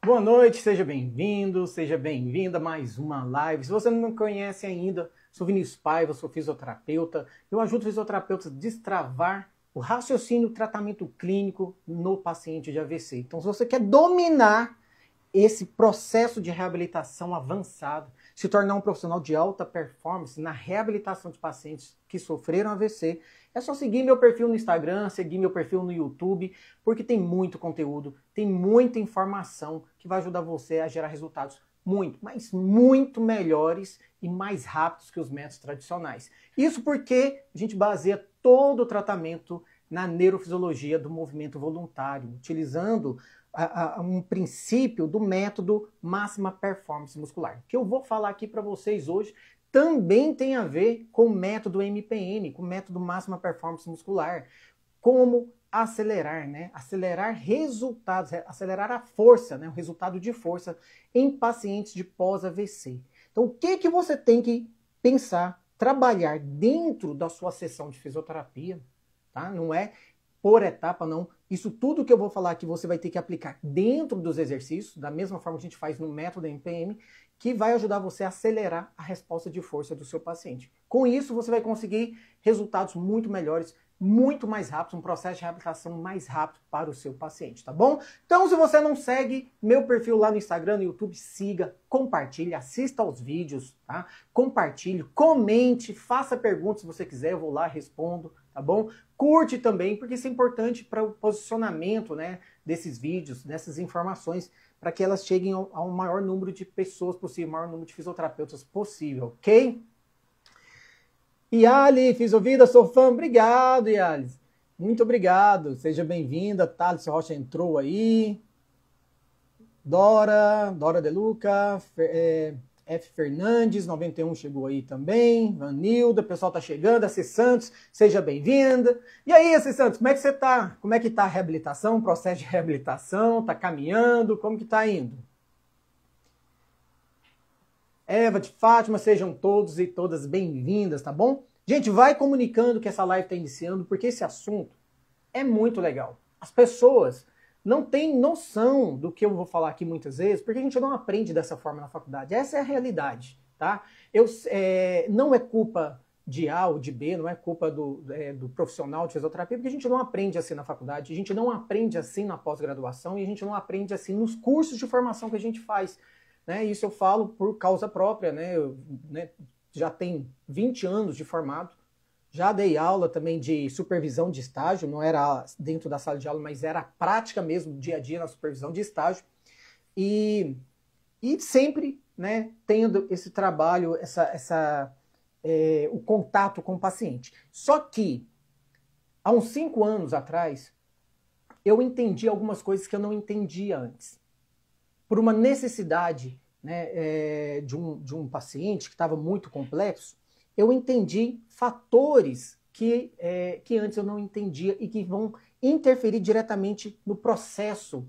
Boa noite, seja bem-vindo, seja bem-vinda a mais uma live. Se você não me conhece ainda, sou Vinícius Paiva, sou fisioterapeuta. Eu ajudo fisioterapeutas a destravar o raciocínio e o tratamento clínico no paciente de AVC. Então, se você quer dominar esse processo de reabilitação avançado, se tornar um profissional de alta performance na reabilitação de pacientes que sofreram AVC, é só seguir meu perfil no Instagram, seguir meu perfil no YouTube, porque tem muito conteúdo, tem muita informação que vai ajudar você a gerar resultados muito, mas muito melhores e mais rápidos que os métodos tradicionais. Isso porque a gente baseia todo o tratamento na neurofisiologia do movimento voluntário, utilizando um princípio do método máxima performance muscular. O que eu vou falar aqui para vocês hoje também tem a ver com o método MPM, com o método máxima performance muscular. Como acelerar, né? Acelerar resultados, acelerar a força, né? O resultado de força em pacientes de pós-AVC. Então, o que você tem que pensar, trabalhar dentro da sua sessão de fisioterapia, tá? Não é por etapa, não. Isso tudo que eu vou falar aqui você vai ter que aplicar dentro dos exercícios, da mesma forma que a gente faz no método MPM, que vai ajudar você a acelerar a resposta de força do seu paciente. Com isso, você vai conseguir resultados muito melhores, muito mais rápidos, um processo de reabilitação mais rápido para o seu paciente, tá bom? Então, se você não segue meu perfil lá no Instagram, no YouTube, siga, compartilhe, assista aos vídeos, tá? Compartilhe, comente, faça perguntas se você quiser, eu vou lá, respondo, tá bom? Curte também, porque isso é importante para o posicionamento, né, desses vídeos, dessas informações, para que elas cheguem ao maior número de pessoas possível, ao maior número de fisioterapeutas possível, ok? Yali, Fisiovida, sou fã, obrigado, Yali. Muito obrigado, seja bem-vinda. Thales Rocha entrou aí. Dora De Luca, F. Fernandes, 91 chegou aí também. Vanilda, o pessoal tá chegando. A C. Santos, seja bem-vinda. E aí, C. Santos, como é que você tá? Como é que tá a reabilitação, o processo de reabilitação? Tá caminhando? Como que tá indo? Eva de Fátima, sejam todos e todas bem-vindas, tá bom? Gente, vai comunicando que essa live está iniciando, porque esse assunto é muito legal. As pessoas não têm noção do que eu vou falar aqui muitas vezes, porque a gente não aprende dessa forma na faculdade. Essa é a realidade, tá? Não é culpa de A ou de B, não é culpa do profissional de fisioterapia, porque a gente não aprende assim na faculdade, a gente não aprende assim na pós-graduação e a gente não aprende assim nos cursos de formação que a gente faz. Né? Isso eu falo por causa própria, né? Já tem 20 anos de formado, já dei aula também de supervisão de estágio, não era dentro da sala de aula, mas era a prática mesmo, dia a dia na supervisão de estágio, e sempre, né, tendo esse trabalho, o contato com o paciente. Só que, há uns 5 anos atrás, eu entendi algumas coisas que eu não entendia antes. Por uma necessidade, né, de um paciente que estava muito complexo, eu entendi fatores que antes eu não entendia e que vão interferir diretamente no processo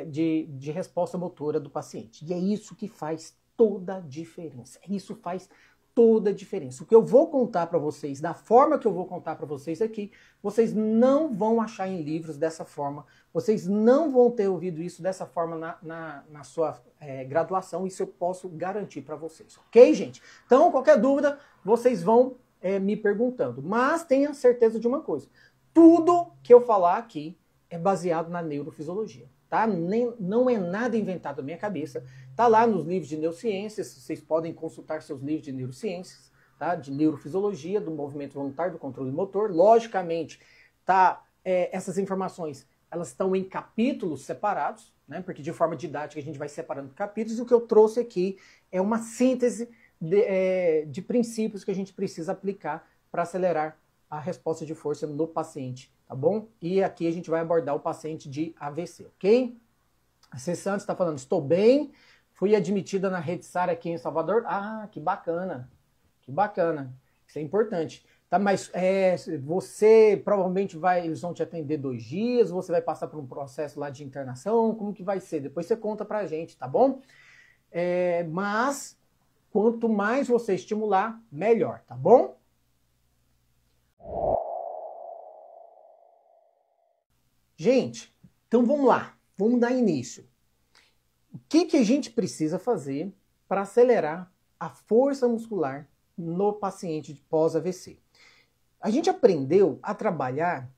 de resposta motora do paciente. E é isso que faz toda a diferença. Isso faz toda a diferença. O que eu vou contar para vocês, da forma que eu vou contar para vocês aqui, vocês não vão achar em livros dessa forma, vocês não vão ter ouvido isso dessa forma na sua graduação, isso eu posso garantir para vocês, ok, gente? Então, qualquer dúvida, vocês vão me perguntando. Mas tenha certeza de uma coisa, tudo que eu falar aqui é baseado na neurofisiologia. Tá? Não é nada inventado da minha cabeça. Tá lá nos livros de neurociências, vocês podem consultar seus livros de neurociências, tá? De neurofisiologia, do movimento voluntário, do controle motor. Logicamente, essas informações elas estão em capítulos separados, né? Porque de forma didática a gente vai separando capítulos. E o que eu trouxe aqui é uma síntese de princípios que a gente precisa aplicar para acelerar a resposta de força no paciente, tá bom? E aqui a gente vai abordar o paciente de AVC, ok? A C. Santos está falando, estou bem, fui admitida na Rede SAR aqui em Salvador. Ah, que bacana, isso é importante. Tá, mas você provavelmente eles vão te atender 2 dias, você vai passar por um processo lá de internação, como que vai ser? Depois você conta pra gente, tá bom? Mas, quanto mais você estimular, melhor, tá bom? Gente, então vamos lá, vamos dar início. que a gente precisa fazer para acelerar a força muscular no paciente pós-AVC? A gente aprendeu a trabalhar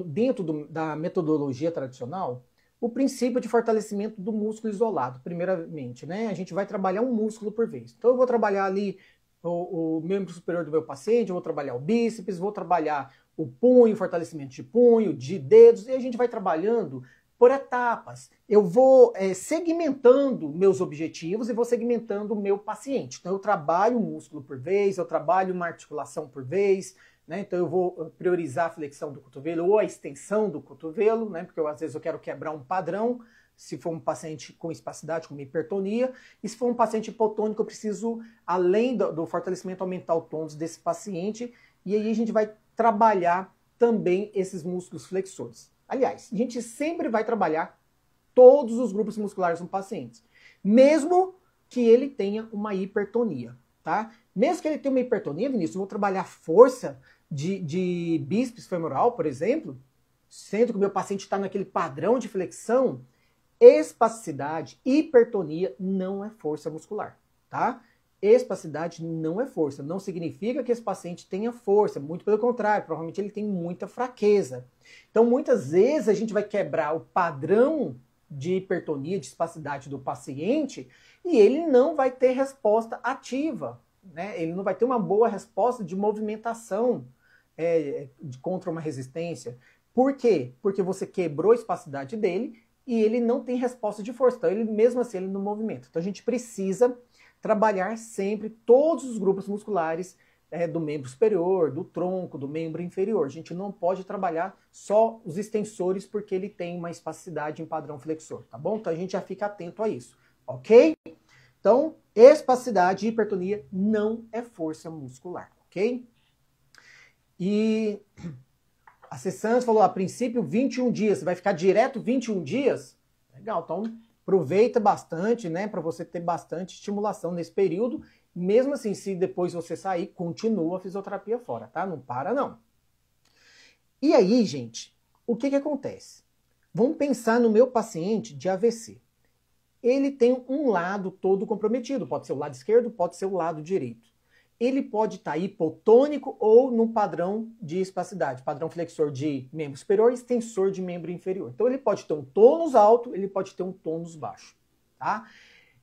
dentro da metodologia tradicional o princípio de fortalecimento do músculo isolado, primeiramente, né? A gente vai trabalhar um músculo por vez. Então eu vou trabalhar ali o membro superior do meu paciente, eu vou trabalhar o bíceps, vou trabalhar o punho, fortalecimento de punho, de dedos, e a gente vai trabalhando por etapas. Eu vou segmentando meus objetivos e vou segmentando o meu paciente. Então eu trabalho um músculo por vez, eu trabalho uma articulação por vez, né? Então eu vou priorizar a flexão do cotovelo ou a extensão do cotovelo, né? Porque às vezes eu quero quebrar um padrão, se for um paciente com espasticidade, com hipertonia, e se for um paciente hipotônico, eu preciso, além do fortalecimento, aumentar o tônus desse paciente, e aí a gente vai trabalhar também esses músculos flexores. Aliás, a gente sempre vai trabalhar todos os grupos musculares no paciente, mesmo que ele tenha uma hipertonia, tá? Mesmo que ele tenha uma hipertonia, Vinícius, eu vou trabalhar força de bíceps femoral, por exemplo, sendo que o meu paciente está naquele padrão de flexão. Espasticidade, hipertonia não é força muscular, tá? Espasticidade não é força, não significa que esse paciente tenha força, muito pelo contrário, provavelmente ele tem muita fraqueza. Então, muitas vezes a gente vai quebrar o padrão de hipertonia, de espasticidade do paciente e ele não vai ter resposta ativa, né? Ele não vai ter uma boa resposta de movimentação contra uma resistência. Por quê? Porque você quebrou a espasticidade dele e ele não tem resposta de força, então ele mesmo assim ele não movimenta. Então a gente precisa trabalhar sempre todos os grupos musculares do membro superior, do tronco, do membro inferior. A gente não pode trabalhar só os extensores porque ele tem uma espasticidade em padrão flexor, tá bom? Então a gente já fica atento a isso, ok? Então, espasticidade e hipertonia não é força muscular, ok? E a Cessantes falou, a princípio, 21 dias. Você vai ficar direto 21 dias? Legal, então aproveita bastante, né? Para você ter bastante estimulação nesse período. Mesmo assim, se depois você sair, continua a fisioterapia fora, tá? Não para, não. E aí, gente, o que acontece? Vamos pensar no meu paciente de AVC. Ele tem um lado todo comprometido. Pode ser o lado esquerdo, pode ser o lado direito. Ele pode estar hipotônico ou no padrão de espasticidade, padrão flexor de membro superior e extensor de membro inferior. Então ele pode ter um tônus alto, ele pode ter um tônus baixo, tá?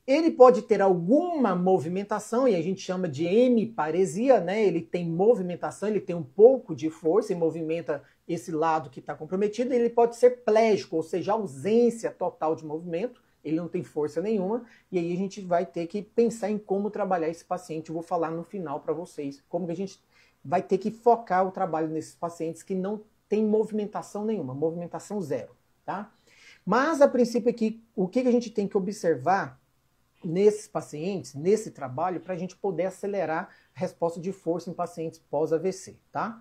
Ele pode ter alguma movimentação, e a gente chama de hemiparesia, né? Ele tem movimentação, ele tem um pouco de força e movimenta esse lado que está comprometido. Ele pode ser plégico, ou seja, ausência total de movimento. Ele não tem força nenhuma, e aí a gente vai ter que pensar em como trabalhar esse paciente. Eu vou falar no final para vocês como que a gente vai ter que focar o trabalho nesses pacientes que não tem movimentação nenhuma, movimentação zero, tá? Mas a princípio aqui, o que a gente tem que observar nesses pacientes, nesse trabalho, para a gente poder acelerar a resposta de força em pacientes pós-AVC, tá?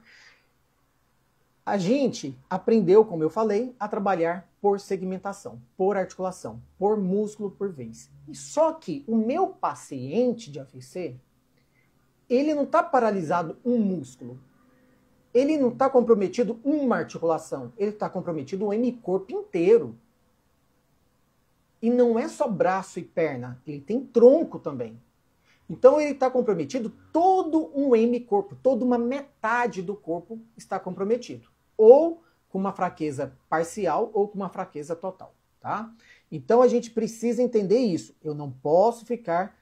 A gente aprendeu, como eu falei, a trabalhar por segmentação, por articulação, por músculo por vez. E só que o meu paciente de AVC, ele não está paralisado um músculo. Ele não está comprometido uma articulação. Ele está comprometido um hemicorpo inteiro. E não é só braço e perna, ele tem tronco também. Então ele está comprometido todo um hemicorpo, toda uma metade do corpo está comprometido. Ou com uma fraqueza parcial ou com uma fraqueza total, tá? Então a gente precisa entender isso. Eu não posso ficar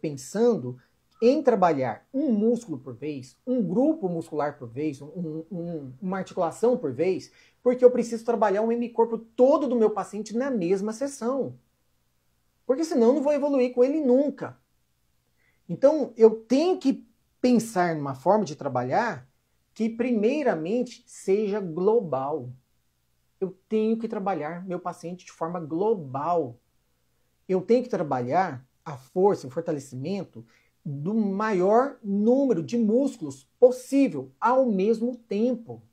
pensando em trabalhar um músculo por vez, um grupo muscular por vez, uma articulação por vez, porque eu preciso trabalhar um hemicorpo todo do meu paciente na mesma sessão. Porque senão eu não vou evoluir com ele nunca. Então eu tenho que pensar numa forma de trabalhar que primeiramente seja global. Eu tenho que trabalhar meu paciente de forma global. Eu tenho que trabalhar a força, o fortalecimento do maior número de músculos possível ao mesmo tempo.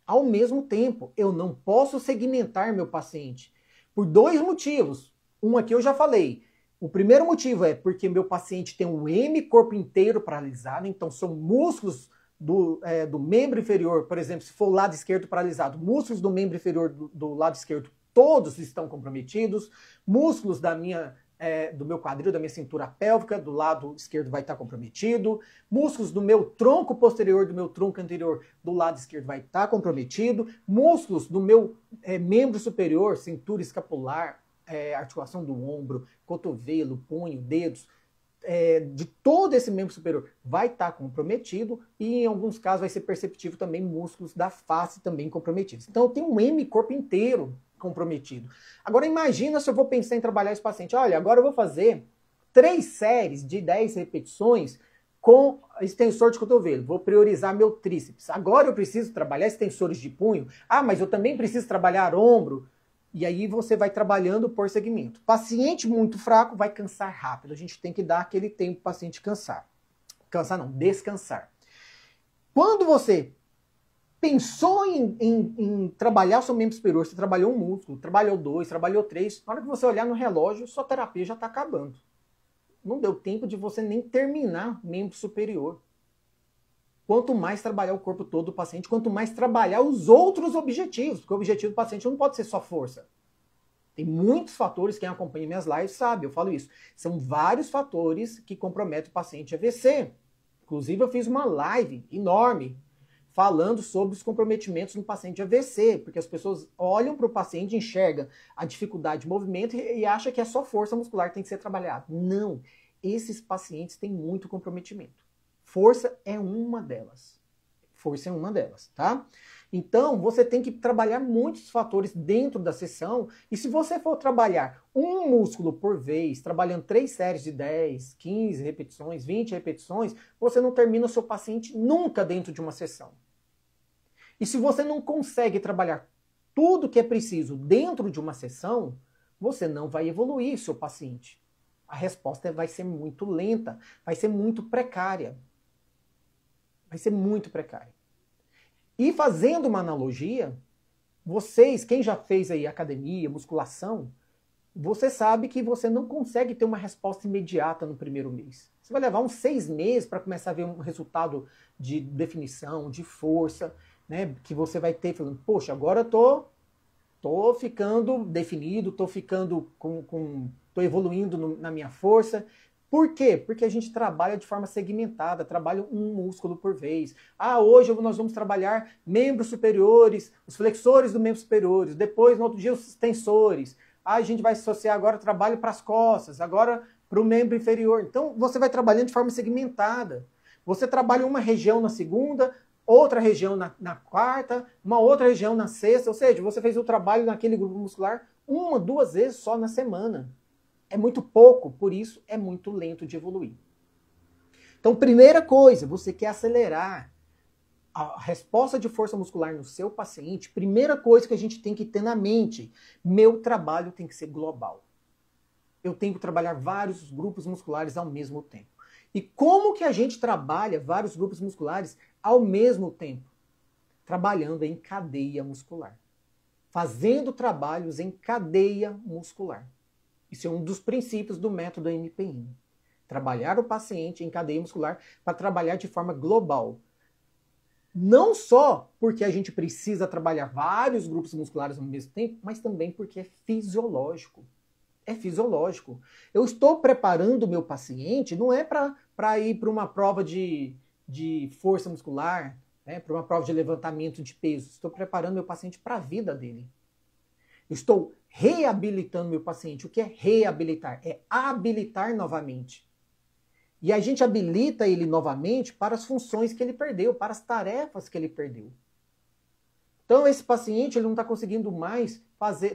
Ao mesmo tempo, eu não posso segmentar meu paciente por dois motivos. Um aqui eu já falei. O primeiro motivo é porque meu paciente tem um hemicorpo inteiro paralisado, então são músculos do membro inferior, por exemplo, se for o lado esquerdo paralisado, músculos do membro inferior do lado esquerdo todos estão comprometidos, músculos do meu quadril, da minha cintura pélvica, do lado esquerdo vai estar comprometido, músculos do meu tronco posterior, do meu tronco anterior, do lado esquerdo vai estar comprometido, músculos do meu membro superior, cintura escapular, articulação do ombro, cotovelo, punho, dedos, de todo esse membro superior vai estar comprometido e em alguns casos vai ser perceptível também músculos da face também comprometidos. Então eu tenho um M corpo inteiro comprometido. Agora imagina se eu vou pensar em trabalhar esse paciente. Olha, agora eu vou fazer 3 séries de 10 repetições com extensor de cotovelo. Vou priorizar meu tríceps. Agora eu preciso trabalhar extensores de punho. Ah, mas eu também preciso trabalhar ombro. E aí você vai trabalhando por segmento. Paciente muito fraco vai cansar rápido. A gente tem que dar aquele tempo para o paciente cansar. Cansar não, descansar. Quando você pensou em trabalhar o seu membro superior, você trabalhou um músculo, trabalhou 2, trabalhou 3, na hora que você olhar no relógio, sua terapia já está acabando. Não deu tempo de você nem terminar o membro superior. Quanto mais trabalhar o corpo todo do paciente, quanto mais trabalhar os outros objetivos, porque o objetivo do paciente não pode ser só força. Tem muitos fatores, quem acompanha minhas lives sabe, eu falo isso. São vários fatores que comprometem o paciente AVC. Inclusive eu fiz uma live enorme falando sobre os comprometimentos no paciente AVC, porque as pessoas olham para o paciente, enxergam a dificuldade de movimento e acham que é só força muscular que tem que ser trabalhada. Não, esses pacientes têm muito comprometimento. Força é uma delas. Força é uma delas, tá? Então, você tem que trabalhar muitos fatores dentro da sessão. E se você for trabalhar um músculo por vez, trabalhando 3 séries de 10, 15 repetições, 20 repetições, você não termina o seu paciente nunca dentro de uma sessão. E se você não consegue trabalhar tudo que é preciso dentro de uma sessão, você não vai evoluir seu paciente. A resposta vai ser muito lenta, vai ser muito precária. Vai ser muito precário. E fazendo uma analogia, vocês, quem já fez aí academia, musculação, você sabe que você não consegue ter uma resposta imediata no primeiro mês. Você vai levar uns 6 meses para começar a ver um resultado de definição, de força, né? Que você vai ter falando, poxa, agora eu tô ficando definido, tô ficando tô evoluindo na minha força. Por quê? Porque a gente trabalha de forma segmentada, trabalha um músculo por vez. Ah, hoje nós vamos trabalhar membros superiores, os flexores dos membros superiores, depois no outro dia os extensores. Ah, a gente vai associar agora trabalho para as costas, agora para o membro inferior. Então você vai trabalhando de forma segmentada. Você trabalha uma região na segunda, outra região na quarta, uma outra região na sexta, ou seja, você fez o trabalho naquele grupo muscular 1, 2 vezes só na semana. É muito pouco, por isso é muito lento de evoluir. Então, primeira coisa, você quer acelerar a resposta de força muscular no seu paciente, primeira coisa que a gente tem que ter na mente, meu trabalho tem que ser global. Eu tenho que trabalhar vários grupos musculares ao mesmo tempo. E como que a gente trabalha vários grupos musculares ao mesmo tempo? Trabalhando em cadeia muscular. Fazendo trabalhos em cadeia muscular. Isso é um dos princípios do método MPN. Trabalhar o paciente em cadeia muscular para trabalhar de forma global. Não só porque a gente precisa trabalhar vários grupos musculares ao mesmo tempo, mas também porque é fisiológico. É fisiológico. Eu estou preparando o meu paciente, não é para ir para uma prova de força muscular, né, para uma prova de levantamento de peso. Estou preparando meu paciente para a vida dele. Estou reabilitando meu paciente. O que é reabilitar? É habilitar novamente. E a gente habilita ele novamente para as funções que ele perdeu, para as tarefas que ele perdeu. Então esse paciente ele não está conseguindo mais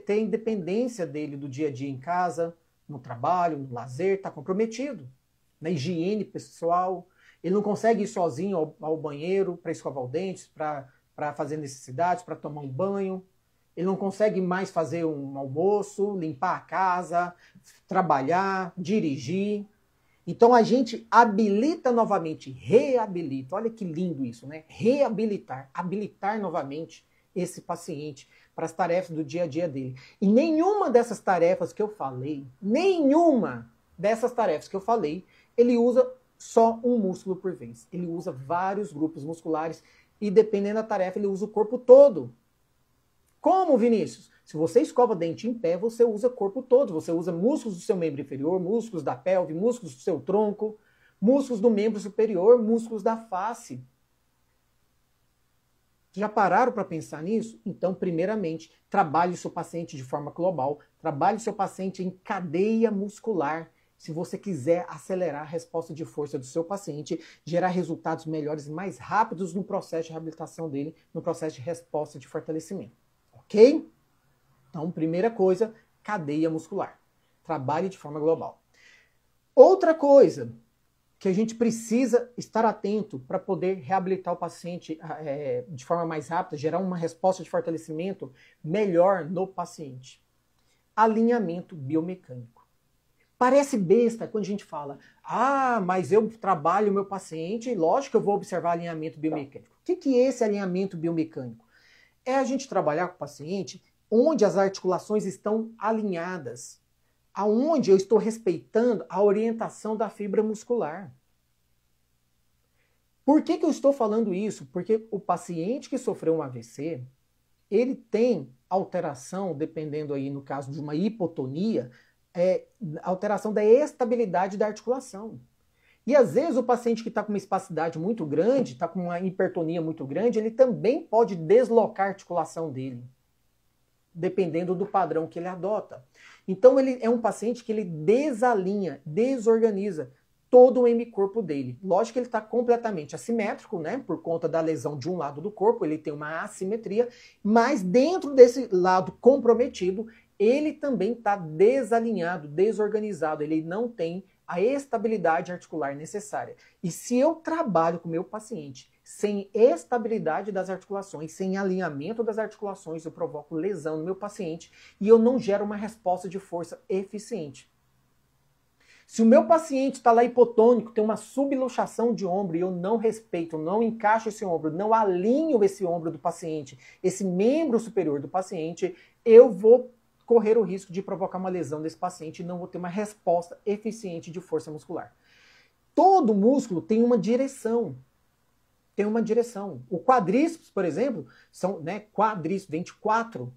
ter a independência dele do dia a dia em casa, no trabalho, no lazer, está comprometido. Na higiene pessoal, ele não consegue ir sozinho ao banheiro para escovar os dentes, para fazer necessidades, para tomar um banho. Ele não consegue mais fazer um almoço, limpar a casa, trabalhar, dirigir. Então a gente habilita novamente, reabilita. Olha que lindo isso, né? Reabilitar, habilitar novamente esse paciente para as tarefas do dia a dia dele. E nenhuma dessas tarefas que eu falei, ele usa só um músculo por vez. Ele usa vários grupos musculares e dependendo da tarefa ele usa o corpo todo. Como, Vinícius? Se você escova dente em pé, você usa o corpo todo. Você usa músculos do seu membro inferior, músculos da pelve, músculos do seu tronco, músculos do membro superior, músculos da face. Já pararam para pensar nisso? Então, primeiramente, trabalhe o seu paciente de forma global. Trabalhe o seu paciente em cadeia muscular. Se você quiser acelerar a resposta de força do seu paciente, gerar resultados melhores e mais rápidos no processo de reabilitação dele, no processo de resposta de fortalecimento. Ok? Então, primeira coisa, cadeia muscular. Trabalhe de forma global. Outra coisa que a gente precisa estar atento para poder reabilitar o paciente de forma mais rápida, gerar uma resposta de fortalecimento melhor no paciente. Alinhamento biomecânico. Parece besta quando a gente fala, mas eu trabalho o meu paciente, lógico que eu vou observar alinhamento biomecânico. O que é esse alinhamento biomecânico? É a gente trabalhar com o paciente onde as articulações estão alinhadas, aonde eu estou respeitando a orientação da fibra muscular. Por que eu estou falando isso? Porque o paciente que sofreu um AVC, ele tem alteração, dependendo aí no caso de uma hipotonia, alteração da estabilidade da articulação. E às vezes o paciente que está com uma espasticidade muito grande, está com uma hipertonia muito grande, ele também pode deslocar a articulação dele, dependendo do padrão que ele adota. Então ele é um paciente que ele desalinha, desorganiza todo o hemicorpo dele. Lógico que ele está completamente assimétrico, né? Por conta da lesão de um lado do corpo, ele tem uma assimetria, mas dentro desse lado comprometido, ele também está desalinhado, desorganizado, ele não tem a estabilidade articular necessária. E se eu trabalho com o meu paciente sem estabilidade das articulações, sem alinhamento das articulações, eu provoco lesão no meu paciente e eu não gero uma resposta de força eficiente. Se o meu paciente está lá hipotônico, tem uma subluxação de ombro e eu não respeito, não encaixo esse ombro, não alinho esse ombro do paciente, esse membro superior do paciente, eu vou correr o risco de provocar uma lesão desse paciente e não vou ter uma resposta eficiente de força muscular. Todo músculo tem uma direção. Tem uma direção. O quadríceps, por exemplo, são, quadríceps, vem de quatro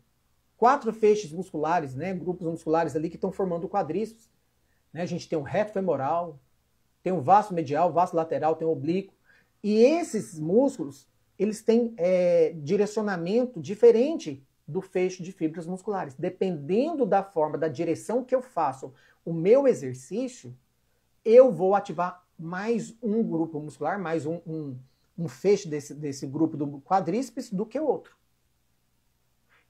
feixes musculares, grupos musculares ali que estão formando o quadríceps. A gente tem o reto femoral, tem o vasto medial, o vasto lateral, tem o oblíquo. E esses músculos, eles têm direcionamento diferente do feixe de fibras musculares. Dependendo da forma, da direção que eu faço o meu exercício, eu vou ativar mais um grupo muscular, mais um feixe desse grupo do quadríceps do que o outro.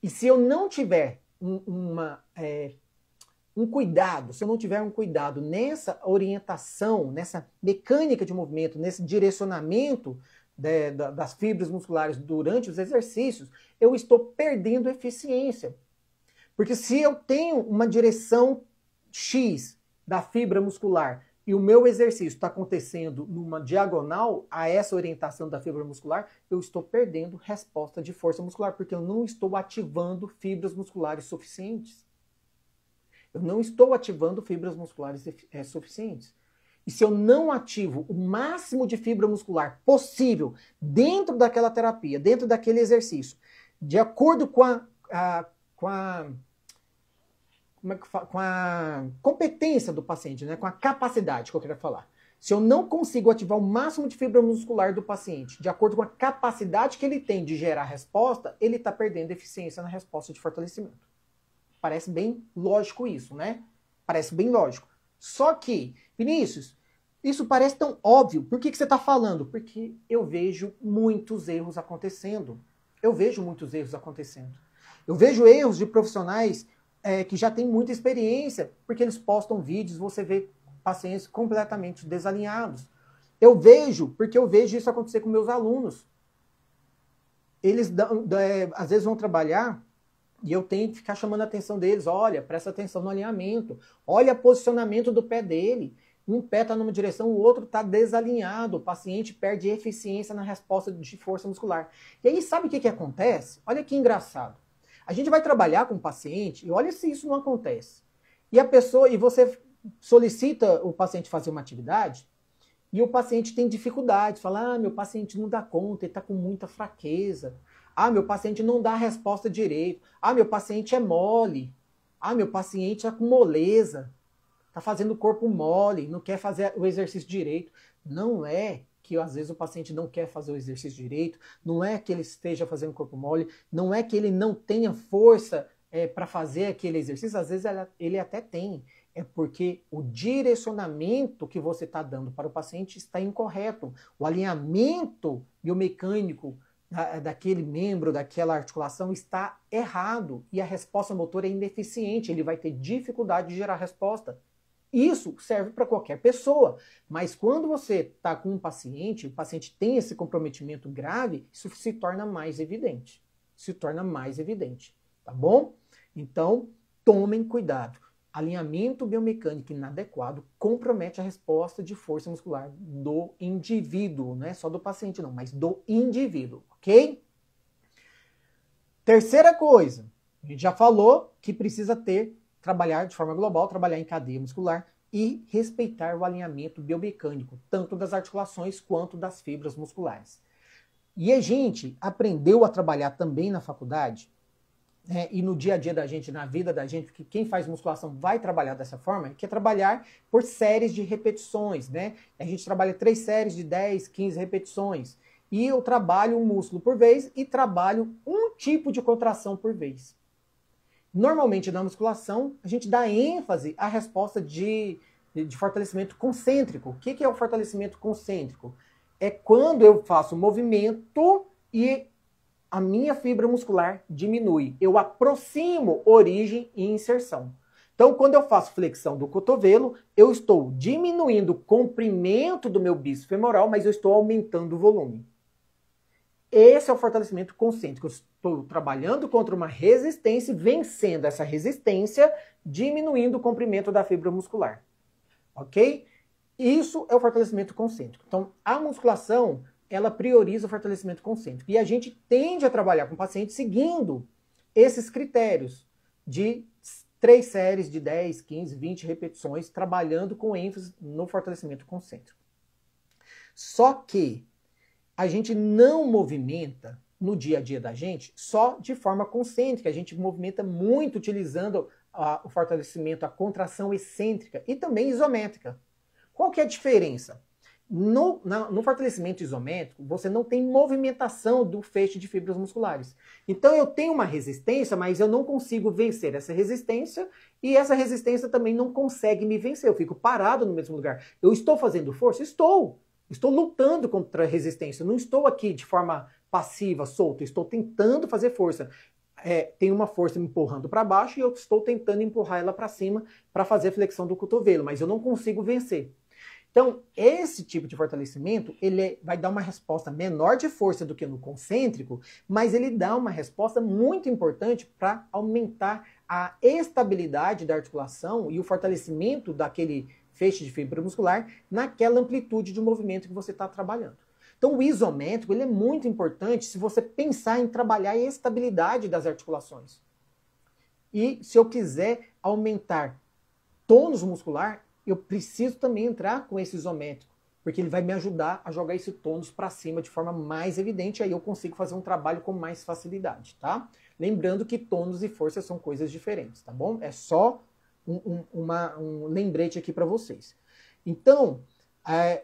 E se eu não tiver um cuidado, se eu não tiver um cuidado nessa orientação, nessa mecânica de movimento, nesse direcionamento das fibras musculares durante os exercícios, eu estou perdendo eficiência. Porque se eu tenho uma direção X da fibra muscular e o meu exercício está acontecendo numa diagonal a essa orientação da fibra muscular, eu estou perdendo resposta de força muscular, porque eu não estou ativando fibras musculares suficientes. Eu não estou ativando fibras musculares suficientes. E se eu não ativo o máximo de fibra muscular possível dentro daquela terapia, dentro daquele exercício, de acordo com a competência do paciente, com a capacidade que eu quero falar. Se eu não consigo ativar o máximo de fibra muscular do paciente, de acordo com a capacidade que ele tem de gerar resposta, ele está perdendo eficiência na resposta de fortalecimento. Parece bem lógico isso, né? Parece bem lógico. Só que, Vinícius, isso parece tão óbvio. Por que você está falando? Porque eu vejo muitos erros acontecendo. Eu vejo muitos erros acontecendo. Eu vejo erros de profissionais que já têm muita experiência, porque eles postam vídeos, você vê pacientes completamente desalinhados. Eu vejo, porque eu vejo isso acontecer com meus alunos. Eles, às vezes, vão trabalhar e eu tenho que ficar chamando a atenção deles. Olha, presta atenção no alinhamento. Olha o posicionamento do pé dele. Um pé está numa direção, o outro está desalinhado. O paciente perde eficiência na resposta de força muscular. E aí, sabe o que acontece? Olha que engraçado. A gente vai trabalhar com o paciente e olha se isso não acontece. E você solicita o paciente fazer uma atividade e o paciente tem dificuldade. Fala, meu paciente não dá conta, ele está com muita fraqueza. Ah, meu paciente não dá a resposta direito. Ah, meu paciente é mole. Ah, meu paciente está com moleza. Está fazendo o corpo mole, não quer fazer o exercício direito. Não é que às vezes o paciente não quer fazer o exercício direito, não é que ele esteja fazendo o corpo mole, não é que ele não tenha força para fazer aquele exercício, às vezes ele até tem. É porque o direcionamento que você está dando para o paciente está incorreto. O alinhamento biomecânico daquele membro, daquela articulação está errado e a resposta motora é ineficiente, ele vai ter dificuldade de gerar resposta. Isso serve para qualquer pessoa, mas quando você está com um paciente, o paciente tem esse comprometimento grave, isso se torna mais evidente. Se torna mais evidente, tá bom? Então, tomem cuidado. Alinhamento biomecânico inadequado compromete a resposta de força muscular do indivíduo, não é só do paciente não, mas do indivíduo, ok? Terceira coisa, a gente já falou que precisa trabalhar de forma global, trabalhar em cadeia muscular e respeitar o alinhamento biomecânico, tanto das articulações quanto das fibras musculares. E a gente aprendeu a trabalhar também na faculdade, e no dia a dia da gente, na vida da gente, porque quem faz musculação vai trabalhar dessa forma, que é trabalhar por séries de repetições, né? A gente trabalha 3 séries de 10, 15 repetições. E eu trabalho um músculo por vez e trabalho um tipo de contração por vez. Normalmente na musculação, a gente dá ênfase à resposta de fortalecimento concêntrico. O que é o fortalecimento concêntrico? É quando eu faço o movimento e a minha fibra muscular diminui. Eu aproximo origem e inserção. Então, quando eu faço flexão do cotovelo, eu estou diminuindo o comprimento do meu bíceps femoral, mas eu estou aumentando o volume. Esse é o fortalecimento concêntrico. Eu estou trabalhando contra uma resistência e vencendo essa resistência, diminuindo o comprimento da fibra muscular. Ok? Isso é o fortalecimento concêntrico. Então, a musculação, ela prioriza o fortalecimento concêntrico. E a gente tende a trabalhar com o paciente seguindo esses critérios de 3 séries de 10, 15, 20 repetições, trabalhando com ênfase no fortalecimento concêntrico. Só que a gente não movimenta no dia a dia da gente só de forma concêntrica. A gente movimenta muito utilizando o fortalecimento, a contração excêntrica e também isométrica. Qual que é a diferença? No fortalecimento isométrico, você não tem movimentação do feixe de fibras musculares. Então eu tenho uma resistência, mas eu não consigo vencer essa resistência e essa resistência também não consegue me vencer. Eu fico parado no mesmo lugar. Eu estou fazendo força? Estou. Estou lutando contra a resistência. Eu não estou aqui de forma passiva, solta. Estou tentando fazer força. Tem uma força me empurrando para baixo e eu estou tentando empurrar ela para cima para fazer a flexão do cotovelo, mas eu não consigo vencer. Então, esse tipo de fortalecimento, ele vai dar uma resposta menor de força do que no concêntrico, mas ele dá uma resposta muito importante para aumentar a estabilidade da articulação e o fortalecimento daquele feixe de fibra muscular naquela amplitude de movimento que você está trabalhando. Então, o isométrico ele é muito importante se você pensar em trabalhar a estabilidade das articulações. E se eu quiser aumentar tônus muscular, eu preciso também entrar com esse isométrico, porque ele vai me ajudar a jogar esse tônus para cima de forma mais evidente, aí eu consigo fazer um trabalho com mais facilidade, tá? Lembrando que tônus e força são coisas diferentes, tá bom? É só um lembrete aqui para vocês. Então,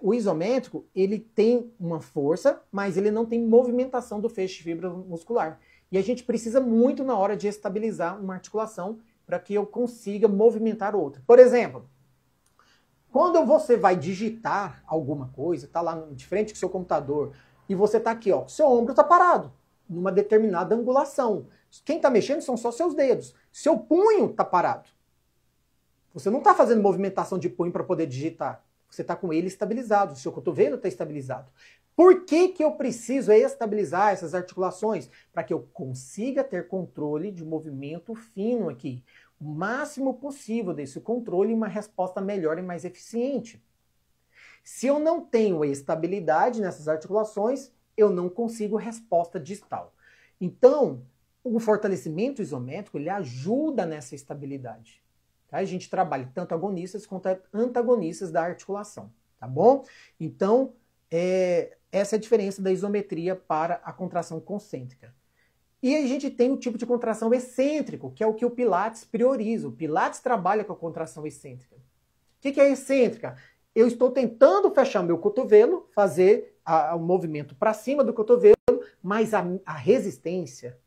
o isométrico, ele tem uma força, mas ele não tem movimentação do feixe de fibra muscular. E a gente precisa muito na hora de estabilizar uma articulação para que eu consiga movimentar outra. Por exemplo, quando você vai digitar alguma coisa, tá lá de frente com o seu computador, e você tá aqui, ó, seu ombro tá parado, numa determinada angulação. Quem tá mexendo são só seus dedos. Seu punho tá parado. Você não tá fazendo movimentação de punho para poder digitar. Você tá com ele estabilizado, o seu cotovelo tá estabilizado. Por que que eu preciso estabilizar essas articulações? Para que eu consiga ter controle de movimento fino aqui. O máximo possível desse controle e uma resposta melhor e mais eficiente. Se eu não tenho estabilidade nessas articulações, eu não consigo resposta distal. Então, o fortalecimento isométrico, ele ajuda nessa estabilidade. Tá? A gente trabalha tanto agonistas quanto antagonistas da articulação, tá bom? Então, essa é a diferença da isometria para a contração concêntrica. E a gente tem o tipo de contração excêntrico, que é o que o Pilates prioriza. O Pilates trabalha com a contração excêntrica. O que é excêntrica? Eu estou tentando fechar meu cotovelo, fazer o movimento para cima do cotovelo, mas a resistência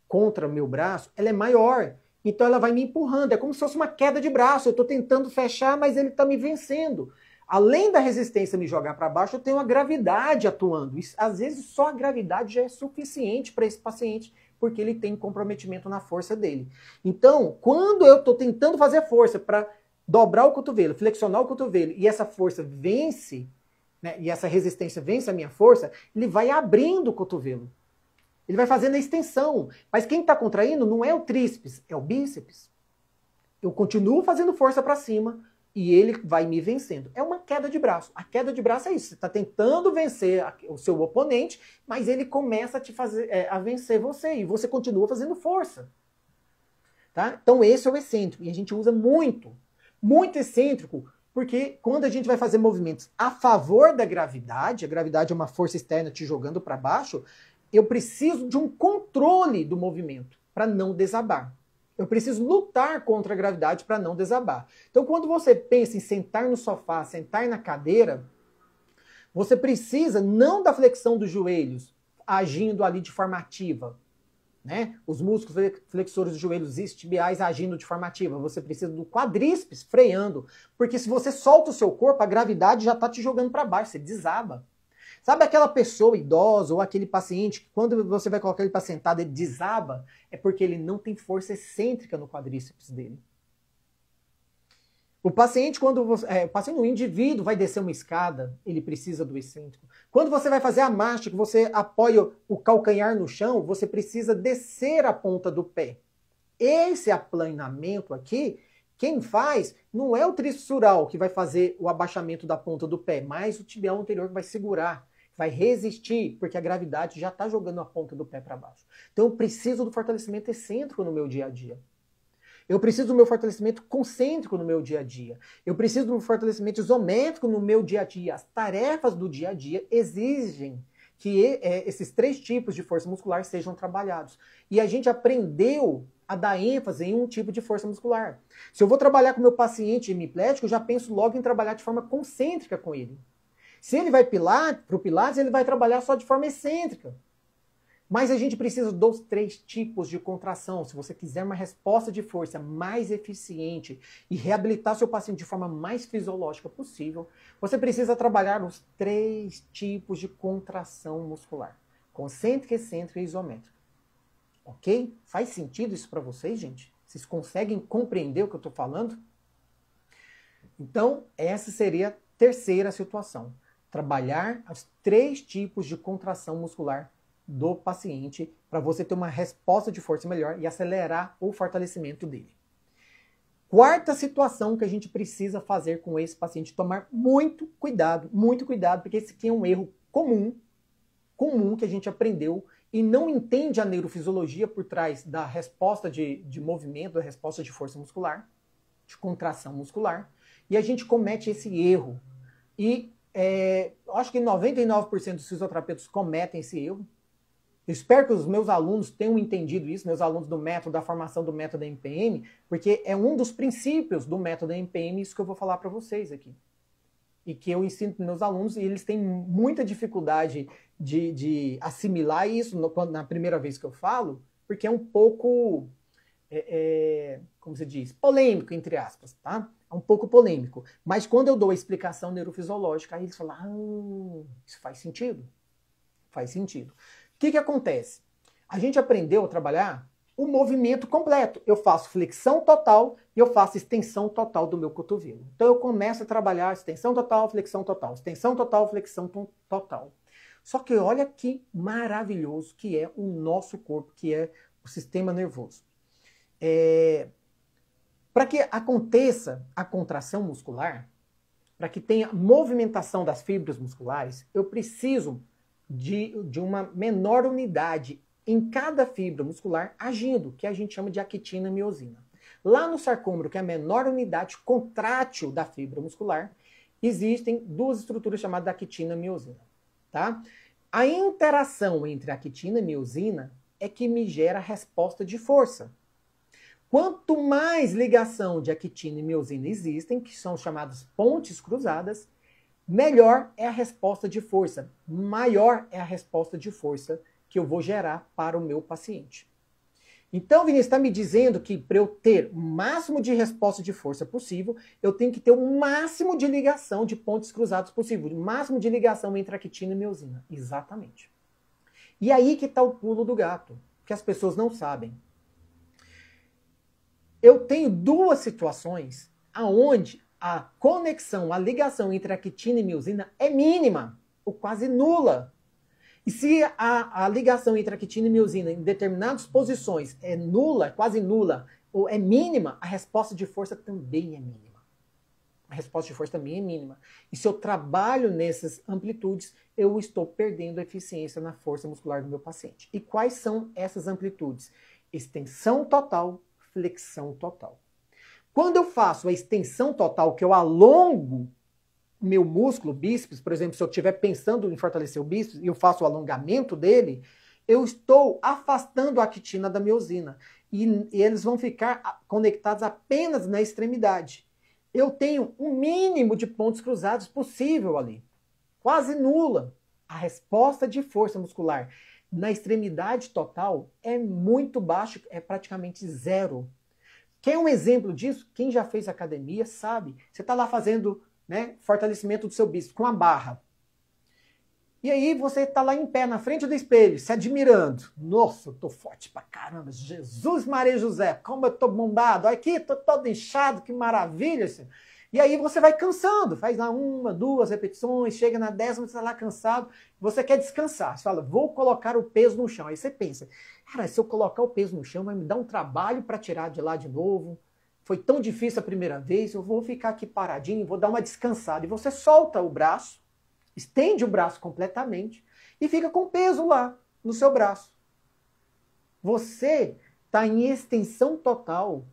contra o meu braço, ela é maior. Então ela vai me empurrando. É como se fosse uma queda de braço. Eu estou tentando fechar, mas ele está me vencendo. Além da resistência me jogar para baixo, eu tenho a gravidade atuando. Isso, às vezes só a gravidade já é suficiente para esse paciente, porque ele tem comprometimento na força dele. Então, quando eu estou tentando fazer força para dobrar o cotovelo, flexionar o cotovelo, e essa força vence, né, e essa resistência vence a minha força, ele vai abrindo o cotovelo. Ele vai fazendo a extensão. Mas quem está contraindo não é o tríceps, é o bíceps. Eu continuo fazendo força para cima e ele vai me vencendo. É uma queda de braço. A queda de braço é isso. Você está tentando vencer o seu oponente, mas ele começa a te fazer, a vencer você e você continua fazendo força. Tá? Então esse é o excêntrico. E a gente usa muito excêntrico, porque quando a gente vai fazer movimentos a favor da gravidade, a gravidade é uma força externa te jogando para baixo, eu preciso de um controle do movimento para não desabar. Eu preciso lutar contra a gravidade para não desabar. Então, quando você pensa em sentar no sofá, sentar na cadeira, você precisa não da flexão dos joelhos, agindo ali de forma ativa, né? Os músculos flexores dos joelhos isquiotibiais agindo de forma ativa. Você precisa do quadríceps freando, porque se você solta o seu corpo, a gravidade já está te jogando para baixo, você desaba. Sabe aquela pessoa idosa ou aquele paciente que quando você vai colocar ele para sentado, ele desaba? É porque ele não tem força excêntrica no quadríceps dele. O paciente, o indivíduo vai descer uma escada, ele precisa do excêntrico. Quando você vai fazer a marcha, que você apoia o calcanhar no chão, você precisa descer a ponta do pé. Esse aplanamento aqui, quem faz não é o trissural que vai fazer o abaixamento da ponta do pé, mas o tibial anterior que vai segurar, vai resistir, porque a gravidade já está jogando a ponta do pé para baixo. Então eu preciso do fortalecimento excêntrico no meu dia a dia. Eu preciso do meu fortalecimento concêntrico no meu dia a dia. Eu preciso do meu fortalecimento isométrico no meu dia a dia. As tarefas do dia a dia exigem que esses 3 tipos de força muscular sejam trabalhados. E a gente aprendeu a dar ênfase em um tipo de força muscular. Se eu vou trabalhar com meu paciente hemiplético, eu já penso logo em trabalhar de forma concêntrica com ele. Se ele vai para o Pilates, ele vai trabalhar só de forma excêntrica. Mas a gente precisa dos 3 tipos de contração. Se você quiser uma resposta de força mais eficiente e reabilitar seu paciente de forma mais fisiológica possível, você precisa trabalhar os 3 tipos de contração muscular. Concêntrica, excêntrica e isométrica. Ok? Faz sentido isso para vocês, gente? Vocês conseguem compreender o que eu estou falando? Então, essa seria a terceira situação. Trabalhar os 3 tipos de contração muscular do paciente para você ter uma resposta de força melhor e acelerar o fortalecimento dele. Quarta situação que a gente precisa fazer com esse paciente, tomar muito cuidado, porque esse aqui é um erro comum que a gente aprendeu e não entende a neurofisiologia por trás da resposta de movimento, da resposta de força muscular, de contração muscular, e a gente comete esse erro. E acho que 99% dos fisioterapeutas cometem esse erro. Eu espero que os meus alunos tenham entendido isso, meus alunos do método, da formação do método MPM, porque é um dos princípios do método MPM isso que eu vou falar para vocês aqui. E que eu ensino para meus alunos e eles têm muita dificuldade de assimilar isso na primeira vez que eu falo, porque é um pouco, como se diz, polêmico, entre aspas, tá? É um pouco polêmico. Mas quando eu dou a explicação neurofisiológica, aí eles falam, isso faz sentido. Faz sentido. O que acontece? A gente aprendeu a trabalhar o movimento completo. Eu faço flexão total e eu faço extensão total do meu cotovelo. Então eu começo a trabalhar extensão total, flexão total, extensão total, flexão total. Só que olha que maravilhoso que é o nosso corpo, que é o sistema nervoso. Para que aconteça a contração muscular, para que tenha movimentação das fibras musculares, eu preciso de uma menor unidade em cada fibra muscular agindo, que a gente chama de actina e miosina. Lá no sarcômero, que é a menor unidade contrátil da fibra muscular, existem 2 estruturas chamadas actina e miosina. Tá? A interação entre actina e miosina é que me gera resposta de força. Quanto mais ligação de actina e miosina existem, que são chamadas pontes cruzadas, melhor é a resposta de força, maior é a resposta de força que eu vou gerar para o meu paciente. Então, Vinícius, está me dizendo que para eu ter o máximo de resposta de força possível, eu tenho que ter o máximo de ligação de pontes cruzadas possível, o máximo de ligação entre actina e miosina. Exatamente. E aí que está o pulo do gato, que as pessoas não sabem. Eu tenho duas situações onde a conexão, a ligação entre actina e miosina é mínima, ou quase nula. E se a ligação entre actina e miosina em determinadas posições é nula, quase nula, ou é mínima, a resposta de força também é mínima. A resposta de força também é mínima. E se eu trabalho nessas amplitudes, eu estou perdendo eficiência na força muscular do meu paciente. E quais são essas amplitudes? Extensão total, flexão total. Quando eu faço a extensão total, que eu alongo meu músculo, bíceps, por exemplo, se eu estiver pensando em fortalecer o bíceps e eu faço o alongamento dele, eu estou afastando a actina da miosina. E eles vão ficar conectados apenas na extremidade. Eu tenho um mínimo de pontos cruzados possível ali. Quase nula. A resposta de força muscular na extremidade total é muito baixa, é praticamente zero. Quer um exemplo disso? Quem já fez academia sabe. Você está lá fazendo fortalecimento do seu bíceps com a barra. E aí você está lá em pé, na frente do espelho, se admirando. Nossa, eu tô forte pra caramba. Jesus, Maria José, como eu tô bombado. Olha aqui, tô todo inchado, que maravilha. Assim. E aí você vai cansando, faz lá 1, 2 repetições, chega na 10ª, você está lá cansado, você quer descansar. Você fala, vou colocar o peso no chão. Aí você pensa, cara, se eu colocar o peso no chão, vai me dar um trabalho para tirar de lá de novo. Foi tão difícil a primeira vez, eu vou ficar aqui paradinho, vou dar uma descansada. E você solta o braço, estende o braço completamente e fica com peso lá no seu braço. Você está em extensão total,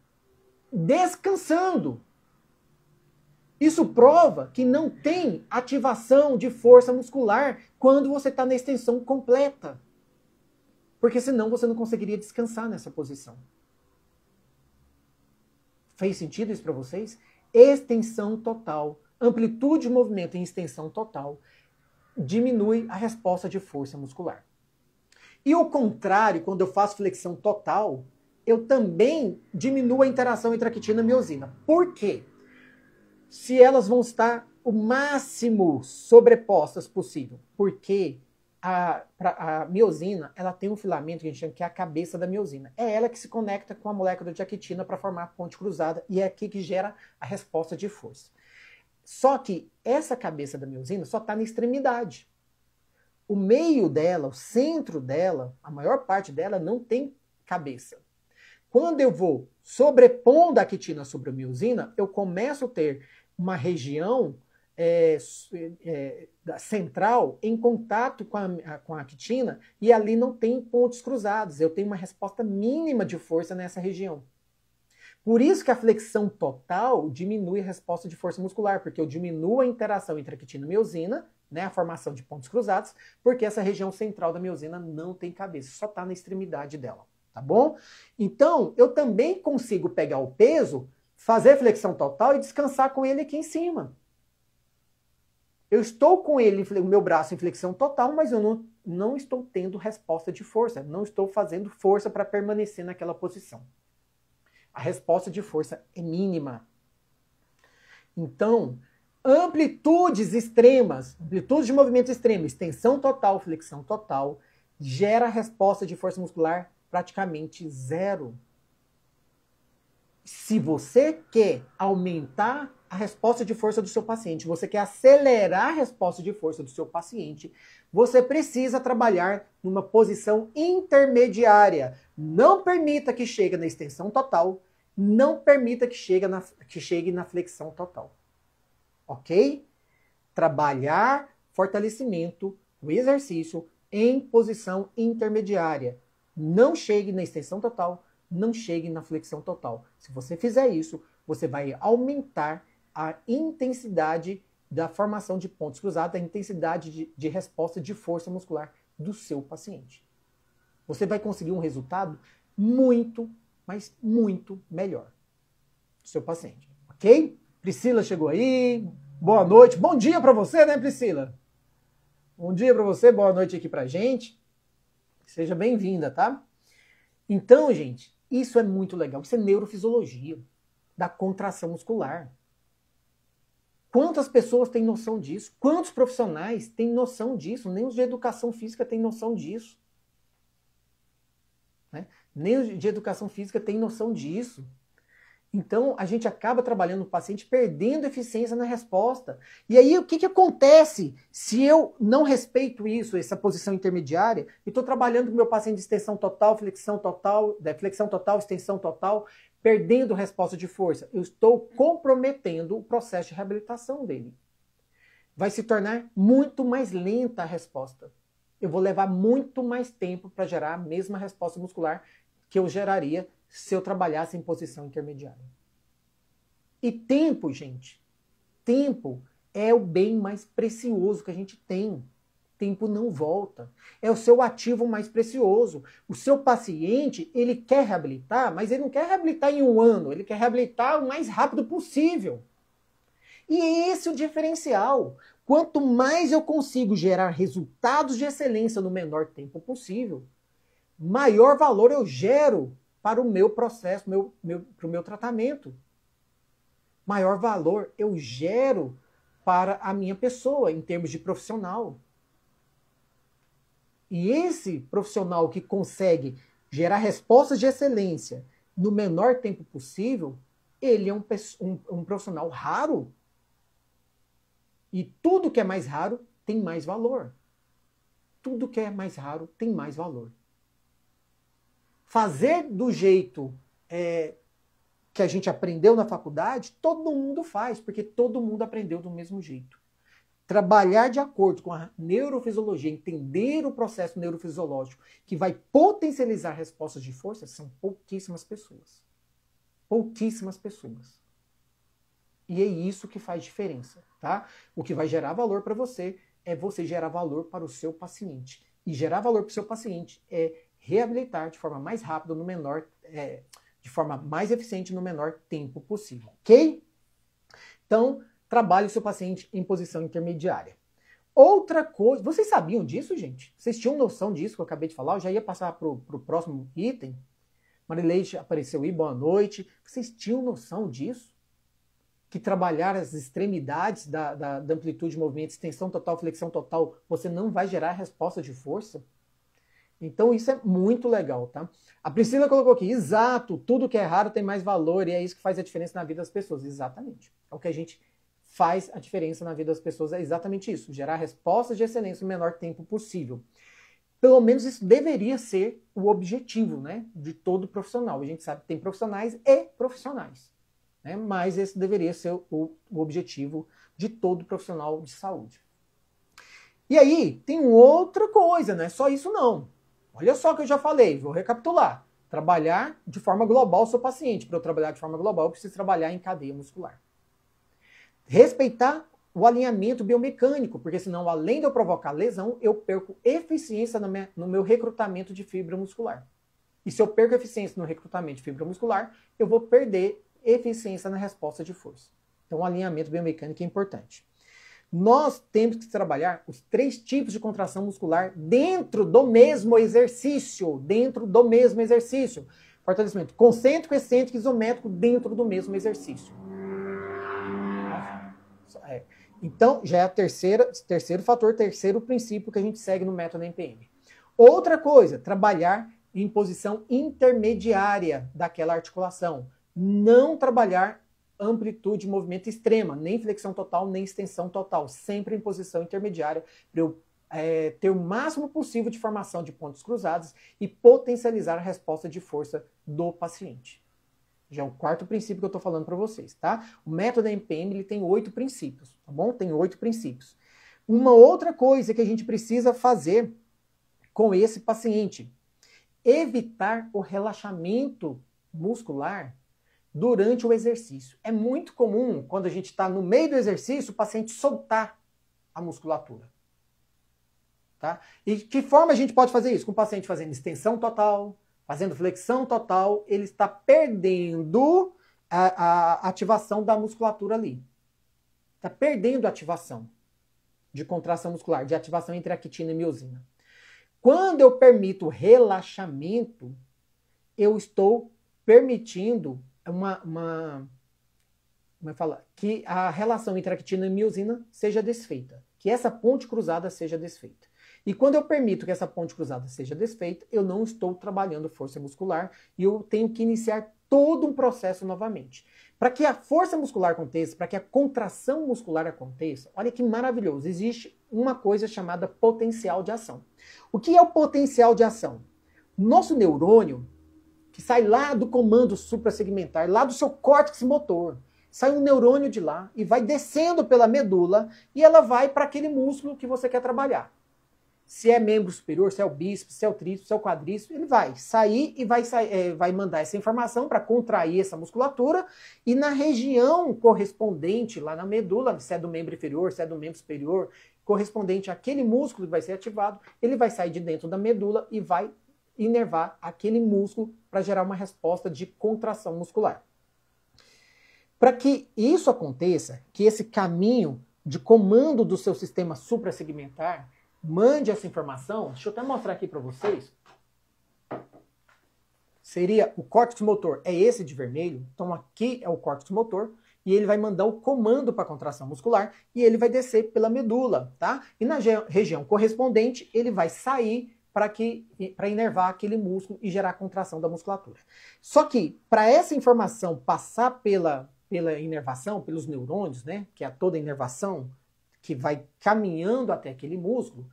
descansando. Isso prova que não tem ativação de força muscular quando você está na extensão completa. Porque senão você não conseguiria descansar nessa posição. Fez sentido isso para vocês? Extensão total, amplitude de movimento em extensão total, diminui a resposta de força muscular. E o contrário, quando eu faço flexão total, eu também diminuo a interação entre actina e miosina. Por quê? Se elas vão estar o máximo sobrepostas possível. Porque a miosina, ela tem um filamento que a gente chama que é a cabeça da miosina. É ela que se conecta com a molécula de actina para formar a ponte cruzada e é aqui que gera a resposta de força. Só que essa cabeça da miosina só está na extremidade. O meio dela, o centro dela, a maior parte dela não tem cabeça. Quando eu vou sobrepondo a actina sobre a miosina, eu começo a ter uma região central em contato com a actina e ali não tem pontos cruzados. Eu tenho uma resposta mínima de força nessa região. Por isso que a flexão total diminui a resposta de força muscular, porque eu diminuo a interação entre actina e miosina, a formação de pontos cruzados, porque essa região central da miosina não tem cabeça, só está na extremidade dela, tá bom? Então, eu também consigo pegar o peso, fazer flexão total e descansar com ele aqui em cima. Eu estou com ele, o meu braço em flexão total, mas eu não estou tendo resposta de força, não estou fazendo força para permanecer naquela posição. A resposta de força é mínima. Então, amplitudes extremas, amplitudes de movimento extremo, extensão total, flexão total, gera resposta de força muscular praticamente zero. Se você quer aumentar a resposta de força do seu paciente, você quer acelerar a resposta de força do seu paciente, você precisa trabalhar numa posição intermediária. Não permita que chegue na extensão total, não permita que chegue na flexão total. Ok? Trabalhar fortalecimento, o exercício, em posição intermediária. Não chegue na extensão total, não chegue na flexão total. Se você fizer isso, você vai aumentar a intensidade da formação de pontos cruzados, a intensidade de resposta de força muscular do seu paciente. você vai conseguir um resultado muito, mas muito melhor do seu paciente, ok? Priscila chegou aí, boa noite, bom dia para você, né, Priscila? Bom dia para você, boa noite aqui pra gente, seja bem-vinda, tá? Então, gente, isso é muito legal, isso é neurofisiologia da contração muscular. Quantas pessoas têm noção disso? Quantos profissionais têm noção disso? Nem os de educação física têm noção disso. Né? Nem os de educação física têm noção disso. Então, a gente acaba trabalhando o paciente perdendo eficiência na resposta. E aí, o que acontece se eu não respeito isso, essa posição intermediária, e estou trabalhando com o meu paciente de extensão total, flexão total, extensão total, perdendo resposta de força? Eu estou comprometendo o processo de reabilitação dele. Vai se tornar muito mais lenta a resposta. Eu vou levar muito mais tempo para gerar a mesma resposta muscular que eu geraria se eu trabalhasse em posição intermediária. E tempo, gente, tempo é o bem mais precioso que a gente tem. Tempo não volta. É o seu ativo mais precioso. O seu paciente, ele quer reabilitar, mas ele não quer reabilitar em 1 ano, ele quer reabilitar o mais rápido possível. E esse é o diferencial. Quanto mais eu consigo gerar resultados de excelência no menor tempo possível, maior valor eu gero para o meu processo, para o meu tratamento. Maior valor eu gero para a minha pessoa, em termos de profissional. E esse profissional que consegue gerar respostas de excelência no menor tempo possível, ele é um profissional raro. E tudo que é mais raro tem mais valor. Tudo que é mais raro tem mais valor. Fazer do jeito que a gente aprendeu na faculdade, todo mundo faz, porque todo mundo aprendeu do mesmo jeito. Trabalhar de acordo com a neurofisiologia, entender o processo neurofisiológico que vai potencializar respostas de força, são pouquíssimas pessoas. Pouquíssimas pessoas. E é isso que faz diferença, tá? O que vai gerar valor para você é você gerar valor para o seu paciente. E gerar valor para o seu paciente é reabilitar de forma mais rápida, de forma mais eficiente no menor tempo possível, ok? Então, trabalhe o seu paciente em posição intermediária. Outra coisa, vocês sabiam disso, gente? Vocês tinham noção disso que eu acabei de falar? Eu já ia passar para o próximo item. Marileide apareceu aí, boa noite. Vocês tinham noção disso? Que trabalhar as extremidades da amplitude de movimento, extensão total, flexão total, você não vai gerar resposta de força? Então isso é muito legal, tá? A Priscila colocou aqui, exato, tudo que é raro tem mais valor e é isso que faz a diferença na vida das pessoas. Exatamente. É o que a gente faz a diferença na vida das pessoas, é exatamente isso, gerar respostas de excelência no menor tempo possível. Pelo menos isso deveria ser o objetivo, né, de todo profissional. A gente sabe que tem profissionais e profissionais, né, mas esse deveria ser o objetivo de todo profissional de saúde. E aí, tem outra coisa, não é só isso não. Olha só o que eu já falei, vou recapitular. Trabalhar de forma global o seu paciente. Para eu trabalhar de forma global, eu preciso trabalhar em cadeia muscular. Respeitar o alinhamento biomecânico, porque senão, além de eu provocar lesão, eu perco eficiência no meu recrutamento de fibra muscular. E se eu perco eficiência no recrutamento de fibra muscular, eu vou perder eficiência na resposta de força. Então, o alinhamento biomecânico é importante. Nós temos que trabalhar os 3 tipos de contração muscular dentro do mesmo exercício. Dentro do mesmo exercício. Fortalecimento concêntrico, excêntrico e isométrico dentro do mesmo exercício. Então, já é o terceiro fator, terceiro princípio que a gente segue no método NPM. Outra coisa, trabalhar em posição intermediária daquela articulação. Não trabalhar amplitude de movimento extrema, nem flexão total, nem extensão total, sempre em posição intermediária, para eu ter o máximo possível de formação de pontos cruzados e potencializar a resposta de força do paciente. Já é o 4º princípio que eu estou falando para vocês, tá? O método MPM ele tem 8 princípios, tá bom? Tem 8 princípios. Uma outra coisa que a gente precisa fazer com esse paciente, evitar o relaxamento muscular durante o exercício. É muito comum, quando a gente está no meio do exercício, o paciente soltar a musculatura. Tá? E de que forma a gente pode fazer isso? Com o paciente fazendo extensão total, fazendo flexão total, ele está perdendo a ativação da musculatura ali. Está perdendo a ativação de contração muscular, de ativação entre actina e miosina. Quando eu permito relaxamento, eu estou permitindo que a relação entre actina e miosina seja desfeita, que essa ponte cruzada seja desfeita. E quando eu permito que essa ponte cruzada seja desfeita, eu não estou trabalhando força muscular e eu tenho que iniciar todo um processo novamente. Para que a força muscular aconteça, para que a contração muscular aconteça, olha que maravilhoso, existe uma coisa chamada potencial de ação. O que é o potencial de ação? Nosso neurônio, que sai lá do comando suprassegmentar, lá do seu córtex motor, sai um neurônio de lá e vai descendo pela medula e ela vai para aquele músculo que você quer trabalhar. Se é membro superior, se é o bíceps, se é o tríceps, se é o quadríceps, ele vai sair e vai mandar essa informação para contrair essa musculatura e na região correspondente, lá na medula, se é do membro inferior, se é do membro superior, correspondente àquele músculo que vai ser ativado, ele vai sair de dentro da medula e vai inervar aquele músculo para gerar uma resposta de contração muscular. Para que isso aconteça, que esse caminho de comando do seu sistema suprassegmentar mande essa informação, deixa eu até mostrar aqui para vocês. Seria o córtex motor, é esse de vermelho, então aqui é o córtex motor, e ele vai mandar o comando para a contração muscular, e ele vai descer pela medula, tá? E na região correspondente, ele vai sair para inervar aquele músculo e gerar contração da musculatura. Só que, para essa informação passar pela inervação, pelos neurônios, né, que é toda a inervação, que vai caminhando até aquele músculo,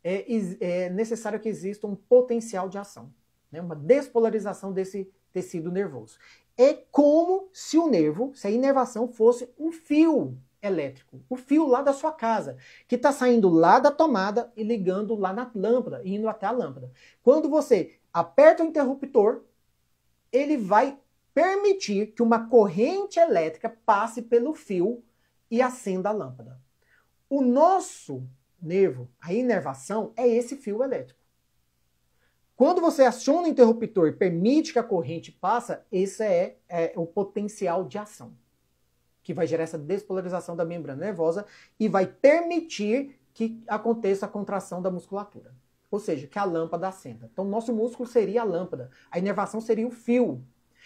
é necessário que exista um potencial de ação, né? Uma despolarização desse tecido nervoso. É como se o nervo, se a inervação fosse um fio elétrico, o fio lá da sua casa, que está saindo lá da tomada e ligando lá na lâmpada, indo até a lâmpada. Quando você aperta o interruptor, ele vai permitir que uma corrente elétrica passe pelo fio e acenda a lâmpada. O nosso nervo, a inervação, é esse fio elétrico. Quando você aciona o interruptor e permite que a corrente passe, esse é o potencial de ação, que vai gerar essa despolarização da membrana nervosa e vai permitir que aconteça a contração da musculatura. Ou seja, que a lâmpada acenda. Então, nosso músculo seria a lâmpada, a inervação seria o fio.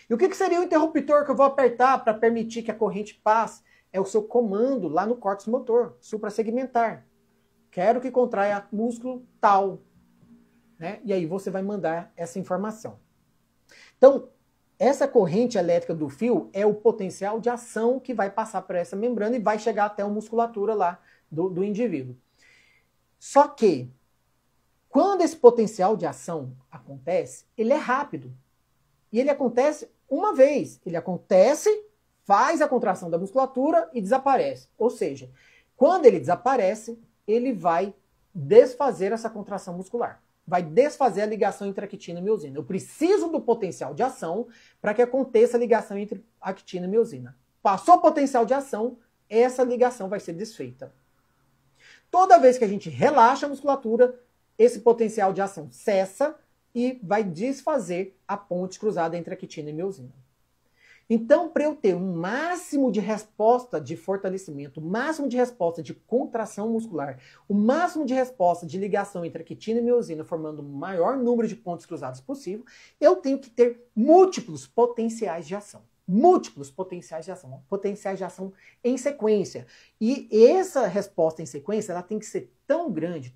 E o que seria o interruptor que eu vou apertar para permitir que a corrente passe? É o seu comando lá no córtex motor, suprassegmentar. Quero que contraia músculo tal. Né? E aí você vai mandar essa informação. Então, essa corrente elétrica do fio é o potencial de ação que vai passar por essa membrana e vai chegar até a musculatura lá do indivíduo. Só que, quando esse potencial de ação acontece, ele é rápido. E ele acontece uma vez. Ele acontece, faz a contração da musculatura e desaparece. Ou seja, quando ele desaparece, ele vai desfazer essa contração muscular. Vai desfazer a ligação entre actina e miosina. Eu preciso do potencial de ação para que aconteça a ligação entre actina e miosina. Passou o potencial de ação, essa ligação vai ser desfeita. Toda vez que a gente relaxa a musculatura, esse potencial de ação cessa e vai desfazer a ponte cruzada entre actina e miosina. Então, para eu ter um máximo de resposta de fortalecimento, o máximo de resposta de contração muscular, o máximo de resposta de ligação entre actina e miosina, formando o maior número de pontos cruzados possível, eu tenho que ter múltiplos potenciais de ação. Múltiplos potenciais de ação em sequência. E essa resposta em sequência, ela tem que ser tão grande,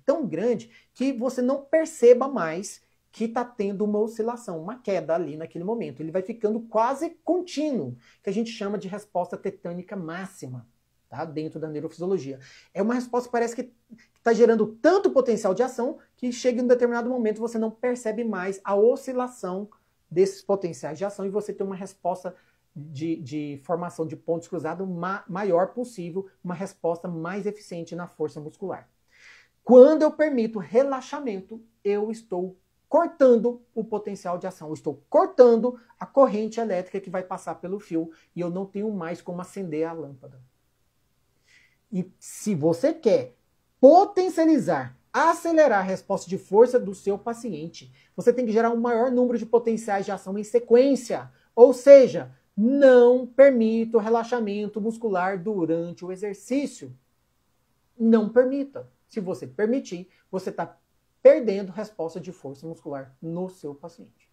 que você não perceba mais que está tendo uma oscilação, uma queda ali naquele momento. Ele vai ficando quase contínuo, que a gente chama de resposta tetânica máxima, tá? Dentro da neurofisiologia. É uma resposta que parece que está gerando tanto potencial de ação que chega em um determinado momento você não percebe mais a oscilação desses potenciais de ação e você tem uma resposta de formação de pontos cruzados maior possível, uma resposta mais eficiente na força muscular. Quando eu permito relaxamento, eu estou cortando o potencial de ação. Eu estou cortando a corrente elétrica que vai passar pelo fio e eu não tenho mais como acender a lâmpada. E se você quer potencializar acelerar a resposta de força do seu paciente, você tem que gerar um maior número de potenciais de ação em sequência. Ou seja, não permita o relaxamento muscular durante o exercício. Não permita. Se você permitir, você está perdendo resposta de força muscular no seu paciente.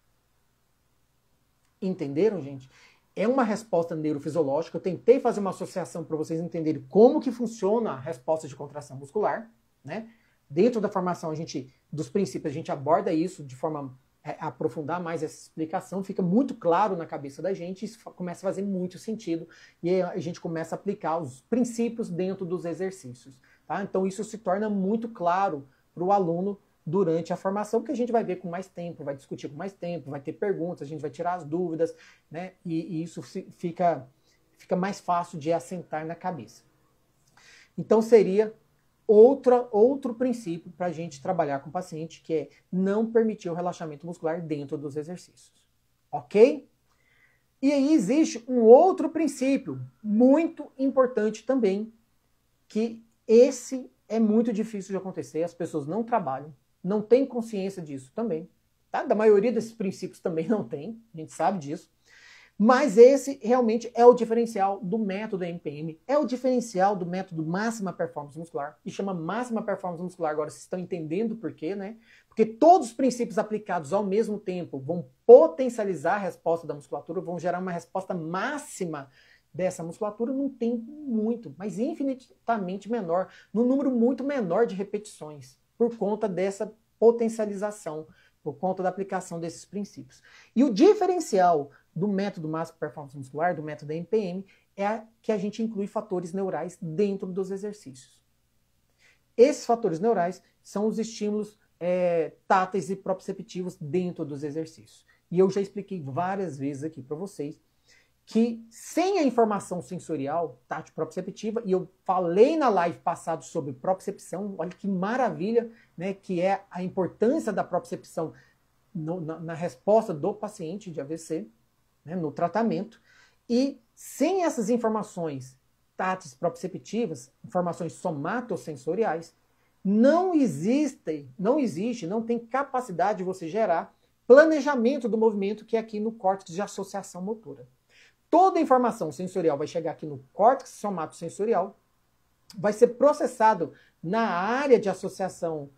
Entenderam, gente? É uma resposta neurofisiológica. Eu tentei fazer uma associação para vocês entenderem como que funciona a resposta de contração muscular, né? Dentro da formação, dos princípios, a gente aborda isso de forma a aprofundar mais essa explicação, fica muito claro na cabeça da gente, isso começa a fazer muito sentido, e aí a gente começa a aplicar os princípios dentro dos exercícios. Tá? Então isso se torna muito claro para o aluno durante a formação, que a gente vai ver com mais tempo, vai discutir com mais tempo, vai ter perguntas, a gente vai tirar as dúvidas, né? E isso fica mais fácil de assentar na cabeça. Então seria outro princípio para a gente trabalhar com o paciente, que é não permitir o relaxamento muscular dentro dos exercícios. Ok? E aí existe um outro princípio muito importante também, que esse é muito difícil de acontecer, as pessoas não trabalham, não têm consciência disso também. Tá? Da maioria desses princípios também não tem, a gente sabe disso. Mas esse realmente é o diferencial do método MPM, é o diferencial do método máxima performance muscular, e chama máxima performance muscular, agora vocês estão entendendo por quê, né? Porque todos os princípios aplicados ao mesmo tempo vão potencializar a resposta da musculatura, vão gerar uma resposta máxima dessa musculatura num tempo muito, mas infinitamente menor, num número muito menor de repetições, por conta dessa potencialização, por conta da aplicação desses princípios. E o diferencial do método máximo performance muscular, do método MPM, é que a gente inclui fatores neurais dentro dos exercícios. Esses fatores neurais são os estímulos táteis e proprioceptivos dentro dos exercícios. E eu já expliquei várias vezes aqui para vocês que sem a informação sensorial, tátil proprioceptiva, e eu falei na live passada sobre propriocepção, olha que maravilha, né, que é a importância da propriocepção na resposta do paciente de AVC, né, no tratamento, e sem essas informações táteis proprioceptivas, informações somatosensoriais, não tem capacidade de você gerar planejamento do movimento, que é aqui no córtex de associação motora. Toda a informação sensorial vai chegar aqui no córtex somatosensorial, vai ser processado na área de associação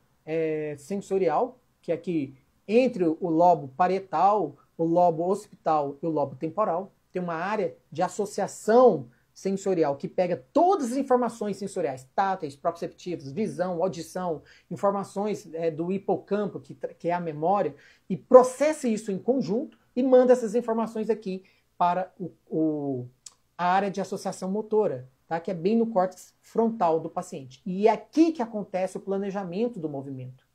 sensorial, que é aqui entre o lobo parietal, o lobo occipital e o lobo temporal. Tem uma área de associação sensorial que pega todas as informações sensoriais, táteis, proprioceptivas, visão, audição, informações do hipocampo, que é a memória, e processa isso em conjunto e manda essas informações aqui para a área de associação motora, tá? Que é bem no córtex frontal do paciente. E é aqui que acontece o planejamento do movimento.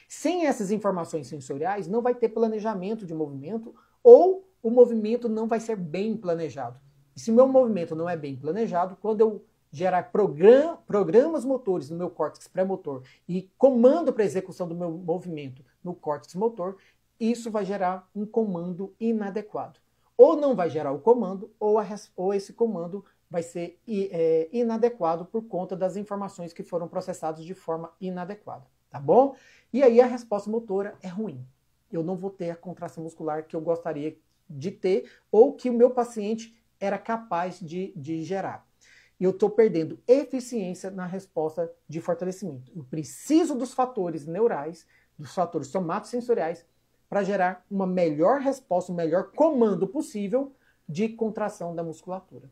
Sem essas informações sensoriais, não vai ter planejamento de movimento, ou o movimento não vai ser bem planejado. E se o meu movimento não é bem planejado, quando eu gerar programas motores no meu córtex pré-motor e comando para a execução do meu movimento no córtex motor, isso vai gerar um comando inadequado. Ou não vai gerar o comando, ou esse comando vai ser inadequado por conta das informações que foram processadas de forma inadequada, tá bom? E aí a resposta motora é ruim. Eu não vou ter a contração muscular que eu gostaria de ter, ou que o meu paciente era capaz de gerar. Eu estou perdendo eficiência na resposta de fortalecimento. Eu preciso dos fatores neurais, dos fatores somatosensoriais, para gerar uma melhor resposta, um melhor comando possível de contração da musculatura.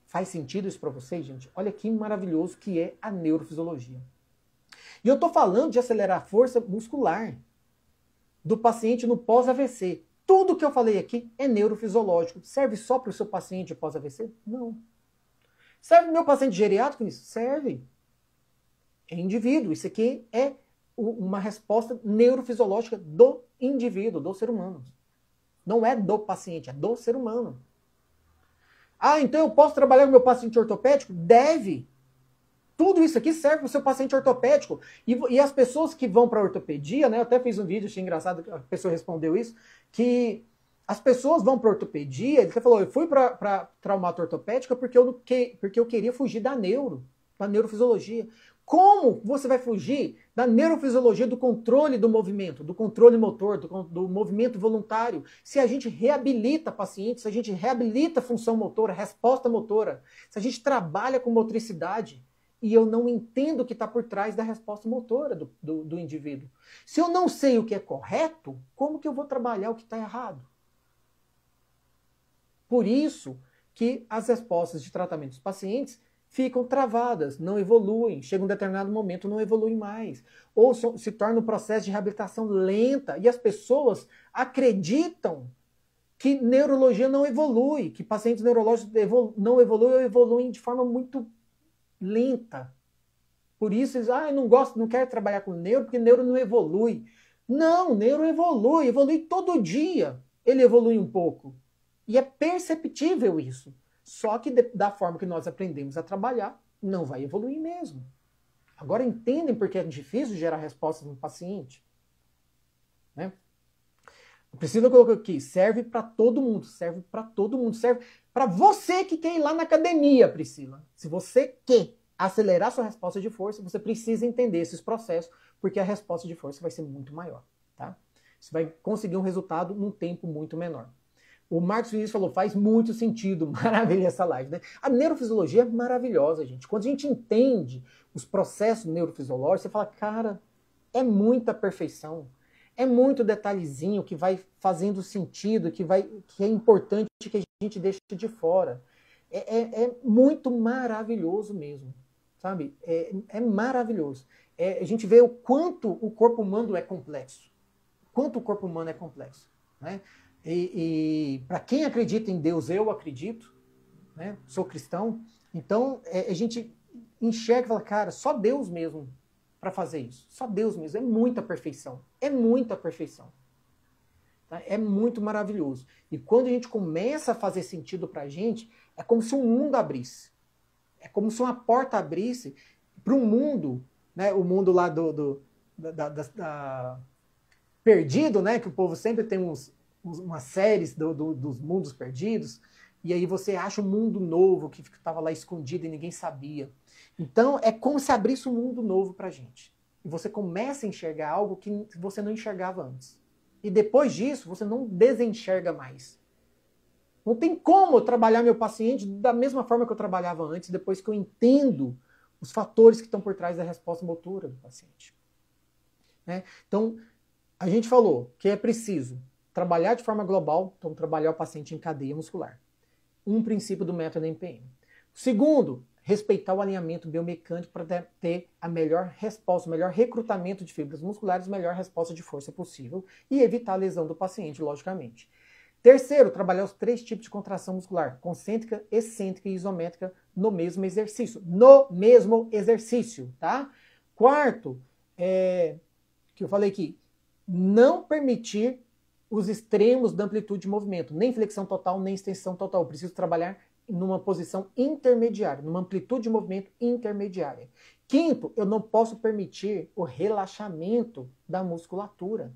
Faz sentido isso para vocês, gente? Olha que maravilhoso que é a neurofisiologia. E eu estou falando de acelerar a força muscular do paciente no pós-AVC. Tudo que eu falei aqui é neurofisiológico. Serve só para o seu paciente pós-AVC? Não. Serve para o meu paciente geriátrico nisso? Serve. É indivíduo. Isso aqui é uma resposta neurofisiológica do indivíduo, do ser humano. Não é do paciente, é do ser humano. Ah, então eu posso trabalhar com meu paciente ortopédico? Deve. Tudo isso aqui serve para o seu paciente ortopédico. E as pessoas que vão para a ortopedia, né? Eu até fiz um vídeo, achei engraçado que a pessoa respondeu isso, que as pessoas vão para a ortopedia, ele falou, eu fui para traumato ortopédica porque eu queria fugir da neurofisiologia. Como você vai fugir da neurofisiologia do controle do movimento, do controle motor, do movimento voluntário, se a gente reabilita pacientes, se a gente reabilita a função motora, resposta motora, se a gente trabalha com motricidade e eu não entendo o que está por trás da resposta motora do indivíduo? Se eu não sei o que é correto, como que eu vou trabalhar o que está errado? Por isso que as respostas de tratamento dos pacientes ficam travadas, não evoluem, chega um determinado momento, não evoluem mais. Ou se torna um processo de reabilitação lenta, e as pessoas acreditam que neurologia não evolui, que pacientes neurológicos não evoluem ou evoluem de forma muito lenta. Por isso eles, eu não gosto, não quero trabalhar com neuro, porque neuro não evolui. Não, neuro evolui todo dia. Ele evolui um pouco. E é perceptível isso. Só que da forma que nós aprendemos a trabalhar, não vai evoluir mesmo. Agora entendem por que é difícil gerar respostas no paciente? Né? A Priscila colocou aqui, serve para todo mundo, serve para todo mundo, serve para você que quer ir lá na academia, Priscila. Se você quer acelerar sua resposta de força, você precisa entender esses processos, porque a resposta de força vai ser muito maior. Tá? Você vai conseguir um resultado num tempo muito menor. O Marcos Vinícius falou, faz muito sentido, maravilha essa live, né? A neurofisiologia é maravilhosa, gente. Quando a gente entende os processos neurofisiológicos, você fala, cara, é muita perfeição, é muito detalhezinho que vai fazendo sentido, que é importante que a gente deixe de fora. É muito maravilhoso mesmo, sabe? É maravilhoso. A gente vê o quanto o corpo humano é complexo. Quanto o corpo humano é complexo, né? E para quem acredita em Deus, eu acredito, né? Sou cristão, então a gente enxerga e fala, cara, só Deus mesmo para fazer isso. Só Deus mesmo. É muita perfeição. É muita perfeição. Tá? É muito maravilhoso. E quando a gente começa a fazer sentido para a gente, é como se um mundo abrisse. É como se uma porta abrisse para um mundo, né? O mundo lá perdido, né? Que o povo sempre tem umas séries dos mundos perdidos, e aí você acha um mundo novo que estava lá escondido e ninguém sabia. Então é como se abrisse um mundo novo pra gente. E você começa a enxergar algo que você não enxergava antes. E depois disso, você não desenxerga mais. Não tem como eu trabalhar meu paciente da mesma forma que eu trabalhava antes, depois que eu entendo os fatores que estão por trás da resposta motora do paciente. Né? Então, a gente falou que é preciso trabalhar de forma global, então trabalhar o paciente em cadeia muscular. Um princípio do método NPM. Segundo, respeitar o alinhamento biomecânico para ter a melhor resposta, o melhor recrutamento de fibras musculares, a melhor resposta de força possível e evitar a lesão do paciente, logicamente. Terceiro, trabalhar os 3 tipos de contração muscular, concêntrica, excêntrica e isométrica no mesmo exercício. No mesmo exercício, tá? Quarto, que eu falei aqui, não permitir os extremos da amplitude de movimento, nem flexão total, nem extensão total. Eu preciso trabalhar numa posição intermediária, numa amplitude de movimento intermediária. Quinto, eu não posso permitir o relaxamento da musculatura.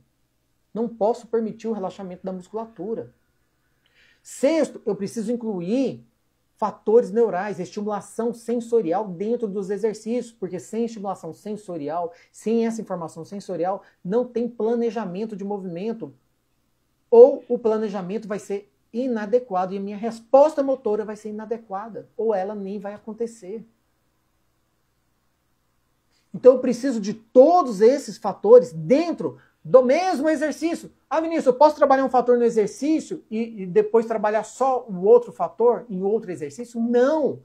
Não posso permitir o relaxamento da musculatura. Sexto, eu preciso incluir fatores neurais, estimulação sensorial dentro dos exercícios, porque sem estimulação sensorial, sem essa informação sensorial, não tem planejamento de movimento, ou o planejamento vai ser inadequado e a minha resposta motora vai ser inadequada, ou ela nem vai acontecer. Então eu preciso de todos esses fatores dentro do mesmo exercício. Ah, Vinícius, eu posso trabalhar um fator no exercício e depois trabalhar só o outro fator em outro exercício? Não!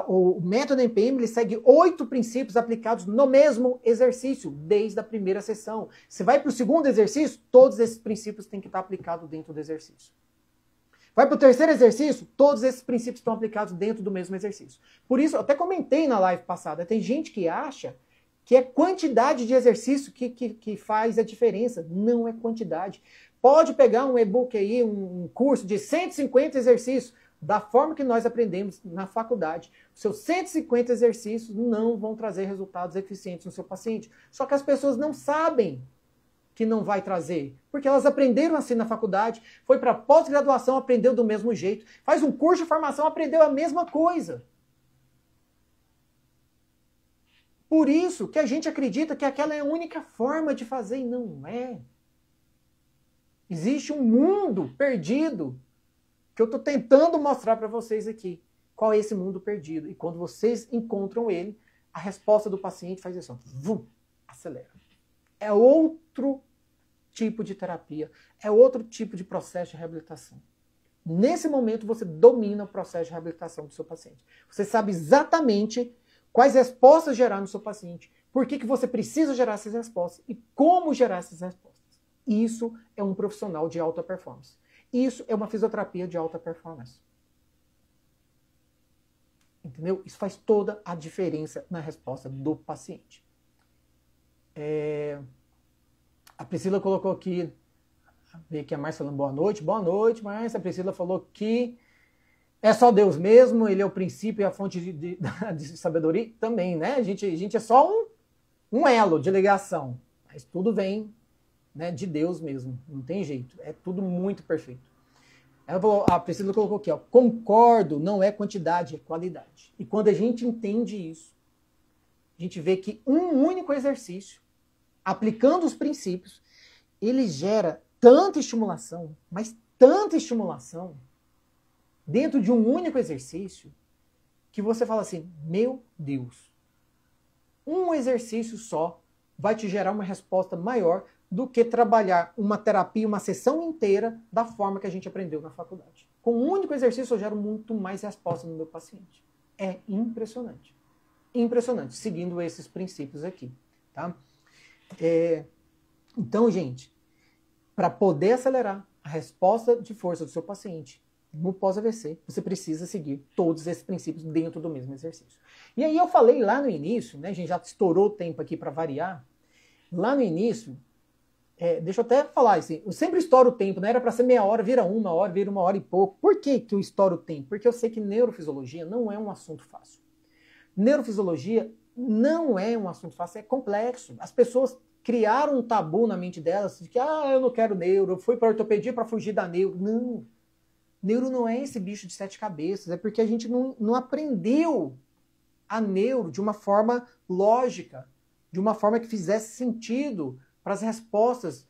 O método NPM ele segue 8 princípios aplicados no mesmo exercício, desde a primeira sessão. Você vai para o segundo exercício, todos esses princípios têm que estar aplicados dentro do exercício. Vai para o terceiro exercício, todos esses princípios estão aplicados dentro do mesmo exercício. Por isso, eu até comentei na live passada, tem gente que acha que é quantidade de exercício que faz a diferença. Não é quantidade. Pode pegar um e-book aí, um curso de 150 exercícios, da forma que nós aprendemos na faculdade. Os seus 150 exercícios não vão trazer resultados eficientes no seu paciente. Só que as pessoas não sabem que não vai trazer, porque elas aprenderam assim na faculdade, foi para pós-graduação, aprendeu do mesmo jeito, faz um curso de formação, aprendeu a mesma coisa. Por isso que a gente acredita que aquela é a única forma de fazer e não é. Existe um mundo perdido que eu estou tentando mostrar para vocês aqui. Qual é esse mundo perdido? E quando vocês encontram ele, a resposta do paciente faz isso, vum, acelera. É outro tipo de terapia, é outro tipo de processo de reabilitação. Nesse momento você domina o processo de reabilitação do seu paciente. Você sabe exatamente quais respostas gerar no seu paciente, por que você precisa gerar essas respostas e como gerar essas respostas. Isso é um profissional de alta performance. Isso é uma fisioterapia de alta performance. Entendeu? Isso faz toda a diferença na resposta do paciente. A Priscila colocou aqui, ver que a Márcia falando boa noite, Márcia. A Priscila falou que é só Deus mesmo, ele é o princípio e a fonte de sabedoria também, né? A gente é só um elo de ligação, mas tudo vem, né, de Deus mesmo, não tem jeito, é tudo muito perfeito. A Priscila colocou aqui, ó, concordo, não é quantidade, é qualidade. E quando a gente entende isso, a gente vê que um único exercício, aplicando os princípios, ele gera tanta estimulação, mas tanta estimulação, dentro de um único exercício, que você fala assim, meu Deus, um exercício só vai te gerar uma resposta maior do que trabalhar uma terapia, uma sessão inteira da forma que a gente aprendeu na faculdade. Com um único exercício eu gero muito mais resposta no meu paciente. É impressionante. Impressionante, seguindo esses princípios aqui. Tá? Então, gente, para poder acelerar a resposta de força do seu paciente no pós-AVC, você precisa seguir todos esses princípios dentro do mesmo exercício. E aí eu falei lá no início, né, a gente já estourou o tempo aqui para variar, lá no início, deixa eu até falar assim, eu sempre estouro o tempo, não era para ser meia hora, vira 1 hora, vira 1 hora e pouco. Por que eu estouro o tempo? Porque eu sei que neurofisiologia não é um assunto fácil. Neurofisiologia não é um assunto fácil, é complexo. As pessoas criaram um tabu na mente delas, de que eu não quero neuro, eu fui para ortopedia para fugir da neuro. Não. Neuro não é esse bicho de 7 cabeças, é porque a gente não aprendeu a neuro de uma forma lógica, de uma forma que fizesse sentido para as respostas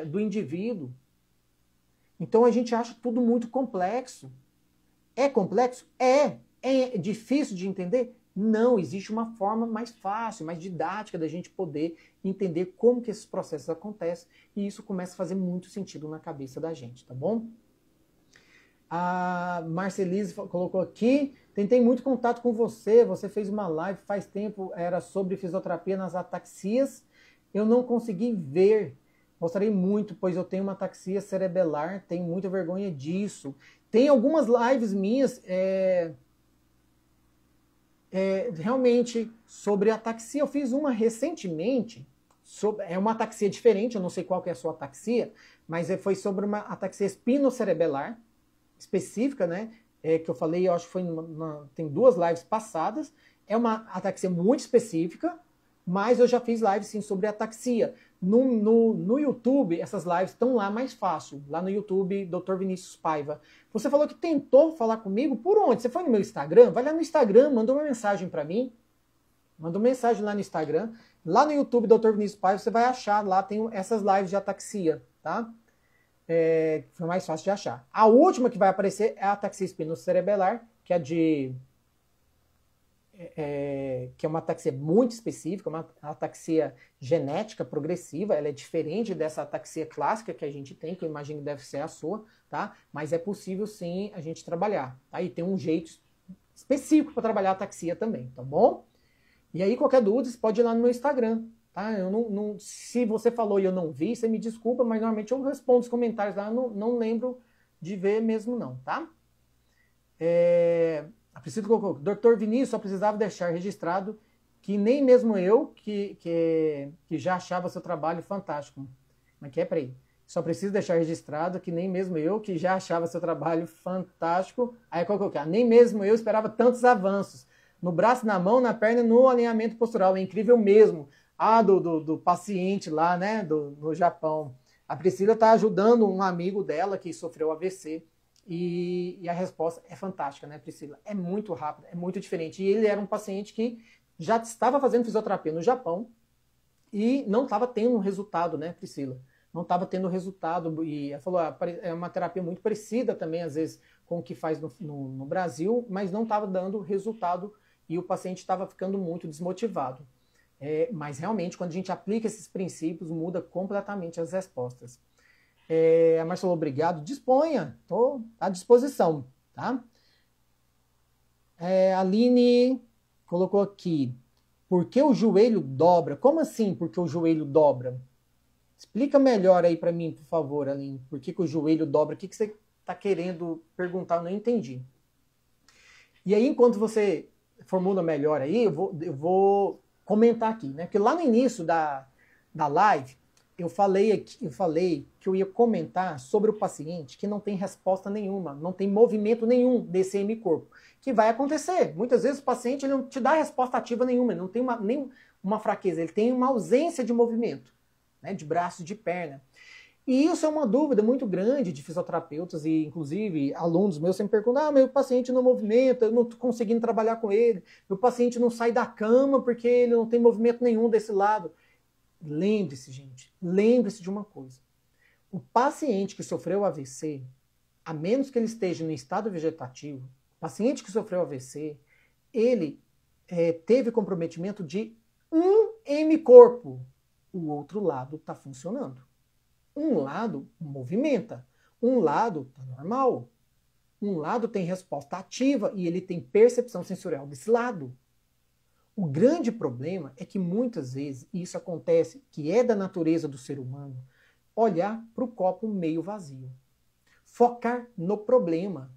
do indivíduo. Então a gente acha tudo muito complexo. É complexo? É. É difícil de entender? Não, existe uma forma mais fácil, mais didática da gente poder entender como que esses processos acontecem e isso começa a fazer muito sentido na cabeça da gente, tá bom? A Marcelise colocou aqui, tentei muito contato com você, você fez uma live faz tempo, era sobre fisioterapia nas ataxias, eu não consegui ver, gostaria muito, pois eu tenho uma ataxia cerebelar, tenho muita vergonha disso. Tem algumas lives minhas, realmente, sobre ataxia, eu fiz uma recentemente, é uma ataxia diferente, eu não sei qual que é a sua ataxia, mas foi sobre uma ataxia espinocerebelar, específica, né, que eu falei, eu acho que foi tem 2 lives passadas, é uma ataxia muito específica, mas eu já fiz lives sim sobre ataxia. No YouTube, essas lives estão lá mais fácil, lá no YouTube, Dr. Vinícius Paiva. Você falou que tentou falar comigo, por onde? Você foi no meu Instagram? Vai lá no Instagram, manda uma mensagem para mim, manda uma mensagem lá no Instagram, lá no YouTube, Dr. Vinícius Paiva, você vai achar, lá tem essas lives de ataxia, tá? Foi mais fácil de achar. A última que vai aparecer é a ataxia espinocerebelar, que é que é uma ataxia muito específica, uma ataxia genética progressiva, ela é diferente dessa ataxia clássica que a gente tem, que eu imagino que deve ser a sua, tá? Mas é possível sim a gente trabalhar, tá? E tem um jeito específico para trabalhar a ataxia também, tá bom? E aí qualquer dúvida você pode ir lá no meu Instagram, tá? Se você falou e eu não vi, você me desculpa, mas normalmente eu respondo os comentários lá, eu não lembro de ver mesmo não, tá? A Priscila colocou, Dr. Vinícius, só precisava deixar registrado que nem mesmo eu, que já achava seu trabalho fantástico. Mas que é para aí. Só preciso deixar registrado que nem mesmo eu, que já achava seu trabalho fantástico. Aí colocou, nem mesmo eu esperava tantos avanços. No braço, na mão, na perna, no alinhamento postural. É incrível mesmo. Do paciente lá, né, no Japão. A Priscila está ajudando um amigo dela que sofreu AVC. E a resposta é fantástica, né, Priscila? É muito rápida, é muito diferente. E ele era um paciente que já estava fazendo fisioterapia no Japão e não estava tendo resultado, né, Priscila? Não estava tendo resultado. E ela falou, é uma terapia muito parecida também, às vezes, com o que faz no Brasil, mas não estava dando resultado e o paciente estava ficando muito desmotivado. Mas realmente, quando a gente aplica esses princípios, muda completamente as respostas. A Márcia falou, obrigado, disponha, estou à disposição, tá? A Aline colocou aqui, por que o joelho dobra? Como assim, por que o joelho dobra? Explica melhor aí para mim, por favor, Aline, por que o joelho dobra? O que você está querendo perguntar? Eu não entendi. E aí, enquanto você formula melhor aí, eu vou comentar aqui, né? Porque lá no início da live, eu falei que eu ia comentar sobre o paciente que não tem resposta nenhuma, não tem movimento nenhum desse hemicorpo. Que vai acontecer. Muitas vezes o paciente ele não te dá resposta ativa nenhuma, ele não tem nem uma fraqueza, ele tem uma ausência de movimento, né, de braço, de perna. E isso é uma dúvida muito grande de fisioterapeutas e, inclusive, alunos meus sempre perguntam, meu paciente não movimenta, eu não estou conseguindo trabalhar com ele, meu paciente não sai da cama porque ele não tem movimento nenhum desse lado. Lembre-se, gente, lembre-se de uma coisa. O paciente que sofreu AVC, a menos que ele esteja no estado vegetativo, o paciente que sofreu AVC, ele teve comprometimento de um hemicorpo. O outro lado está funcionando. Um lado movimenta, um lado está normal. Um lado tem resposta ativa e ele tem percepção sensorial desse lado. O grande problema é que muitas vezes isso acontece, que é da natureza do ser humano, olhar para o copo meio vazio. Focar no problema.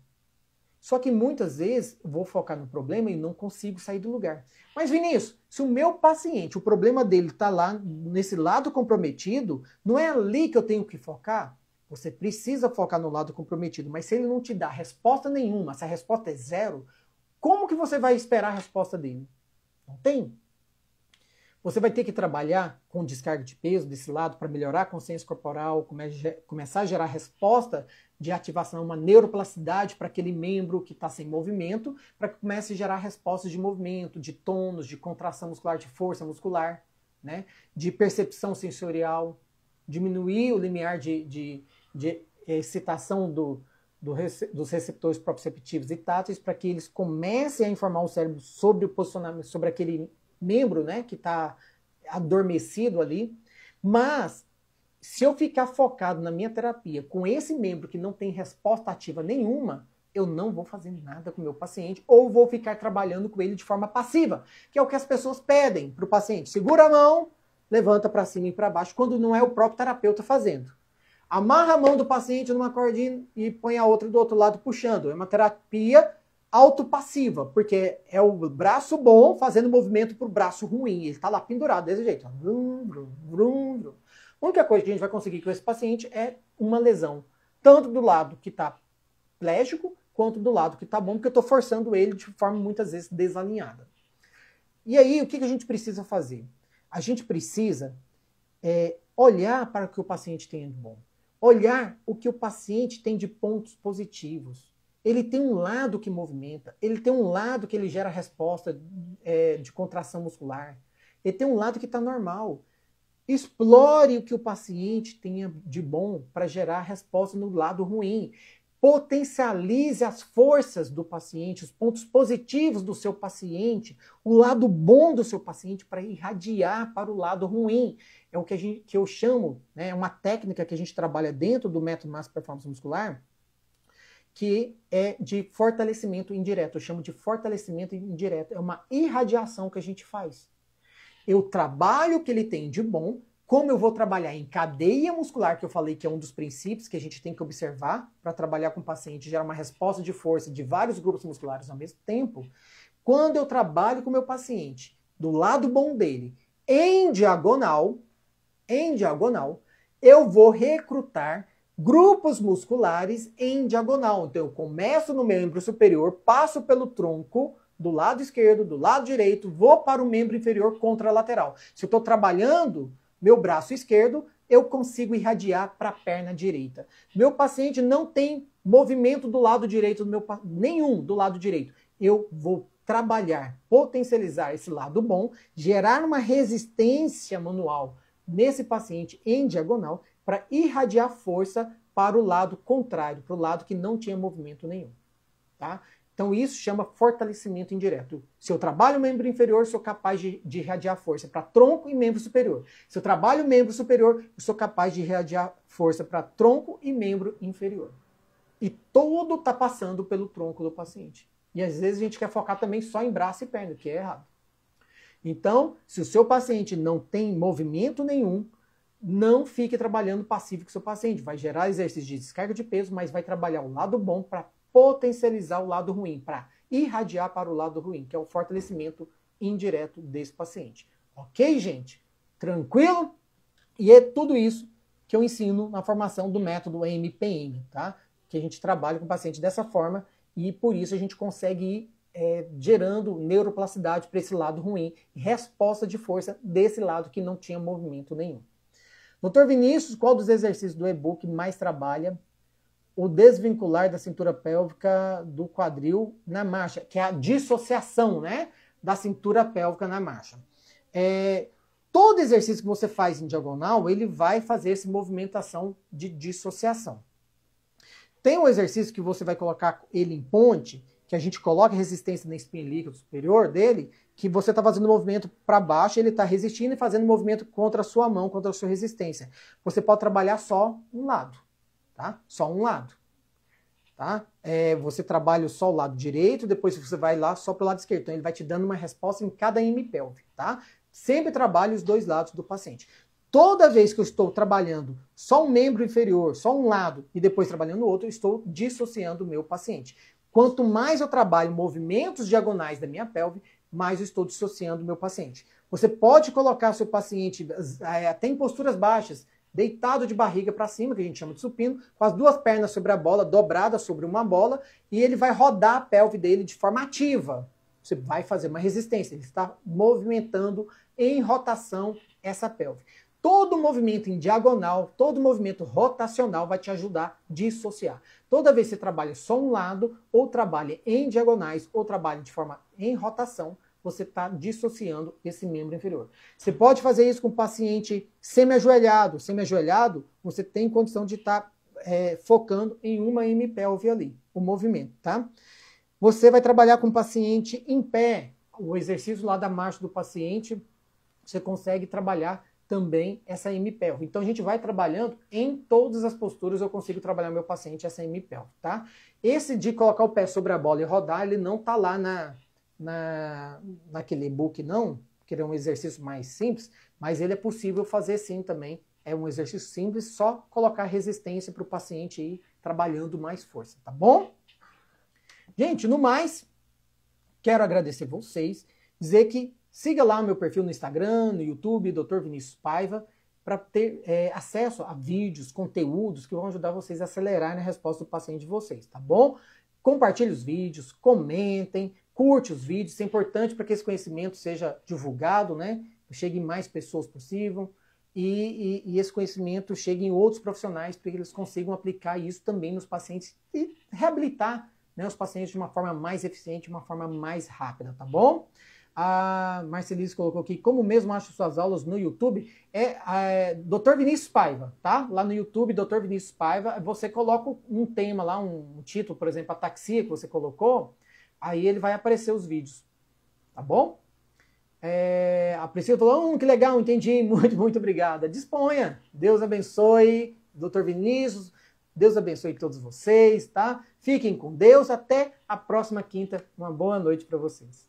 Só que muitas vezes eu vou focar no problema e não consigo sair do lugar. Mas Vinícius, se o meu paciente, o problema dele está lá nesse lado comprometido, não é ali que eu tenho que focar? Você precisa focar no lado comprometido, mas se ele não te dá resposta nenhuma, se a resposta é zero, como que você vai esperar a resposta dele? Não tem. Você vai ter que trabalhar com descarga de peso desse lado para melhorar a consciência corporal, começar a gerar resposta de ativação, uma neuroplasticidade para aquele membro que está sem movimento, para que comece a gerar respostas de movimento, de tônus, de contração muscular, de força muscular, né? De percepção sensorial, diminuir o limiar de excitação dos receptores proprioceptivos e táteis para que eles comecem a informar o cérebro sobre o posicionamento, sobre aquele membro, né, que está adormecido ali. Mas se eu ficar focado na minha terapia com esse membro que não tem resposta ativa nenhuma, eu não vou fazer nada com o meu paciente ou vou ficar trabalhando com ele de forma passiva, que é o que as pessoas pedem para o paciente. Segura a mão, levanta para cima e para baixo, quando não é o próprio terapeuta fazendo. Amarra a mão do paciente numa cordinha e põe a outra do outro lado puxando. É uma terapia autopassiva, porque é o braço bom fazendo movimento para o braço ruim. Ele está lá pendurado desse jeito. Vrum, vrum, vrum, vrum. A única coisa que a gente vai conseguir com esse paciente é uma lesão, tanto do lado que está plégico, quanto do lado que está bom, porque eu estou forçando ele de forma muitas vezes desalinhada. E aí, o que a gente precisa fazer? A gente precisa olhar para o que o paciente tem de bom. Olhar o que o paciente tem de pontos positivos. Ele tem um lado que movimenta, ele tem um lado que ele gera resposta de contração muscular, ele tem um lado que está normal. Explore o que o paciente tenha de bom para gerar resposta no lado ruim. Potencialize as forças do paciente, os pontos positivos do seu paciente, o lado bom do seu paciente para irradiar para o lado ruim. É o que eu chamo, né, é uma técnica que a gente trabalha dentro do método Master Performance Muscular, que é de fortalecimento indireto. Eu chamo de fortalecimento indireto. É uma irradiação que a gente faz. Eu trabalho o que ele tem de bom, como eu vou trabalhar em cadeia muscular, que eu falei que é um dos princípios que a gente tem que observar para trabalhar com o paciente, gerar uma resposta de força de vários grupos musculares ao mesmo tempo. Quando eu trabalho com o meu paciente, do lado bom dele, em diagonal, eu vou recrutar grupos musculares em diagonal. Então eu começo no membro superior, passo pelo tronco, do lado esquerdo, do lado direito, vou para o membro inferior contralateral. Se eu estou trabalhando meu braço esquerdo, eu consigo irradiar para a perna direita. Meu paciente não tem movimento do lado direito, nenhum do lado direito. eu vou trabalhar, potencializar esse lado bom, gerar uma resistência manual nesse paciente em diagonal para irradiar força para o lado contrário, para o lado que não tinha movimento nenhum. Tá? Então isso chama fortalecimento indireto. Se eu trabalho o membro inferior, sou capaz de irradiar força para tronco e membro superior. Se eu trabalho o membro superior, eu sou capaz de irradiar força para tronco e membro inferior. E todo está passando pelo tronco do paciente. E às vezes a gente quer focar também só em braço e perna, que é errado. Então, se o seu paciente não tem movimento nenhum, não fique trabalhando passivo com o seu paciente. Vai gerar exercício de descarga de peso, mas vai trabalhar o lado bom para potencializar o lado ruim, para irradiar para o lado ruim, que é o fortalecimento indireto desse paciente. Ok, gente? Tranquilo? E é tudo isso que eu ensino na formação do método MPM, tá? Que a gente trabalha com o paciente dessa forma e por isso a gente consegue ir gerando neuroplasticidade para esse lado ruim e resposta de força desse lado que não tinha movimento nenhum. Dr. Vinícius, qual dos exercícios do e-book mais trabalha o desvincular da cintura pélvica do quadril na marcha, que é a dissociação, né, da cintura pélvica na marcha? Todo exercício que você faz em diagonal, ele vai fazer essa movimentação de dissociação. Tem um exercício que você vai colocar ele em ponte, que a gente coloca resistência na espinha líquida superior dele, que você está fazendo movimento para baixo, ele está resistindo e fazendo movimento contra a sua mão, contra a sua resistência. Você pode trabalhar só um lado, tá? Só um lado, tá? Você trabalha só o lado direito, depois você vai lá só para o lado esquerdo. Então ele vai te dando uma resposta em cada hemipelve, tá? Sempre trabalhe os dois lados do paciente. Toda vez que eu estou trabalhando só um membro inferior, só um lado, e depois trabalhando o outro, eu estou dissociando o meu paciente. Quanto mais eu trabalho movimentos diagonais da minha pelve, mais eu estou dissociando o meu paciente. Você pode colocar seu paciente até em posturas baixas, deitado de barriga para cima, que a gente chama de supino, com as duas pernas sobre a bola, dobradas sobre uma bola, e ele vai rodar a pelve dele de forma ativa. Você vai fazer uma resistência, ele está movimentando em rotação essa pelve. Todo movimento em diagonal, todo movimento rotacional vai te ajudar a dissociar. Toda vez que você trabalha só um lado, ou trabalha em diagonais, ou trabalha de forma em rotação, você está dissociando esse membro inferior. Você pode fazer isso com o paciente semi-ajoelhado. Semi-ajoelhado, você tem condição de estar focando em uma hemipelve ali, o movimento, tá? Você vai trabalhar com o paciente em pé. O exercício lá da marcha do paciente, você consegue trabalhar também essa hemipelve. Então a gente vai trabalhando em todas as posturas, eu consigo trabalhar meu paciente essa hemipelve, tá? Esse de colocar o pé sobre a bola e rodar, ele não tá lá naquele e-book não, que ele é um exercício mais simples, mas ele é possível fazer sim também. É um exercício simples, só colocar resistência para o paciente ir trabalhando mais força, tá bom? Gente, no mais, quero agradecer vocês, dizer que siga lá o meu perfil no Instagram, no YouTube, Dr. Vinícius Paiva, para ter acesso a vídeos, conteúdos que vão ajudar vocês a acelerar a resposta do paciente de vocês, tá bom? Compartilhe os vídeos, comentem, curte os vídeos, isso é importante para que esse conhecimento seja divulgado, né? Chegue em mais pessoas possível e esse conhecimento chegue em outros profissionais para que eles consigam aplicar isso também nos pacientes e reabilitar, né, os pacientes de uma forma mais eficiente, de uma forma mais rápida, tá bom? A Marcelise colocou aqui, como mesmo acho suas aulas no YouTube, Dr. Vinícius Paiva, tá? Lá no YouTube, Dr. Vinícius Paiva, você coloca um tema lá, um título, por exemplo, ataxia que você colocou, aí ele vai aparecer os vídeos, tá bom? A Priscila falou, que legal, entendi, muito obrigada. Disponha, Deus abençoe, Dr. Vinícius, Deus abençoe todos vocês, tá? Fiquem com Deus, até a próxima quinta, uma boa noite para vocês.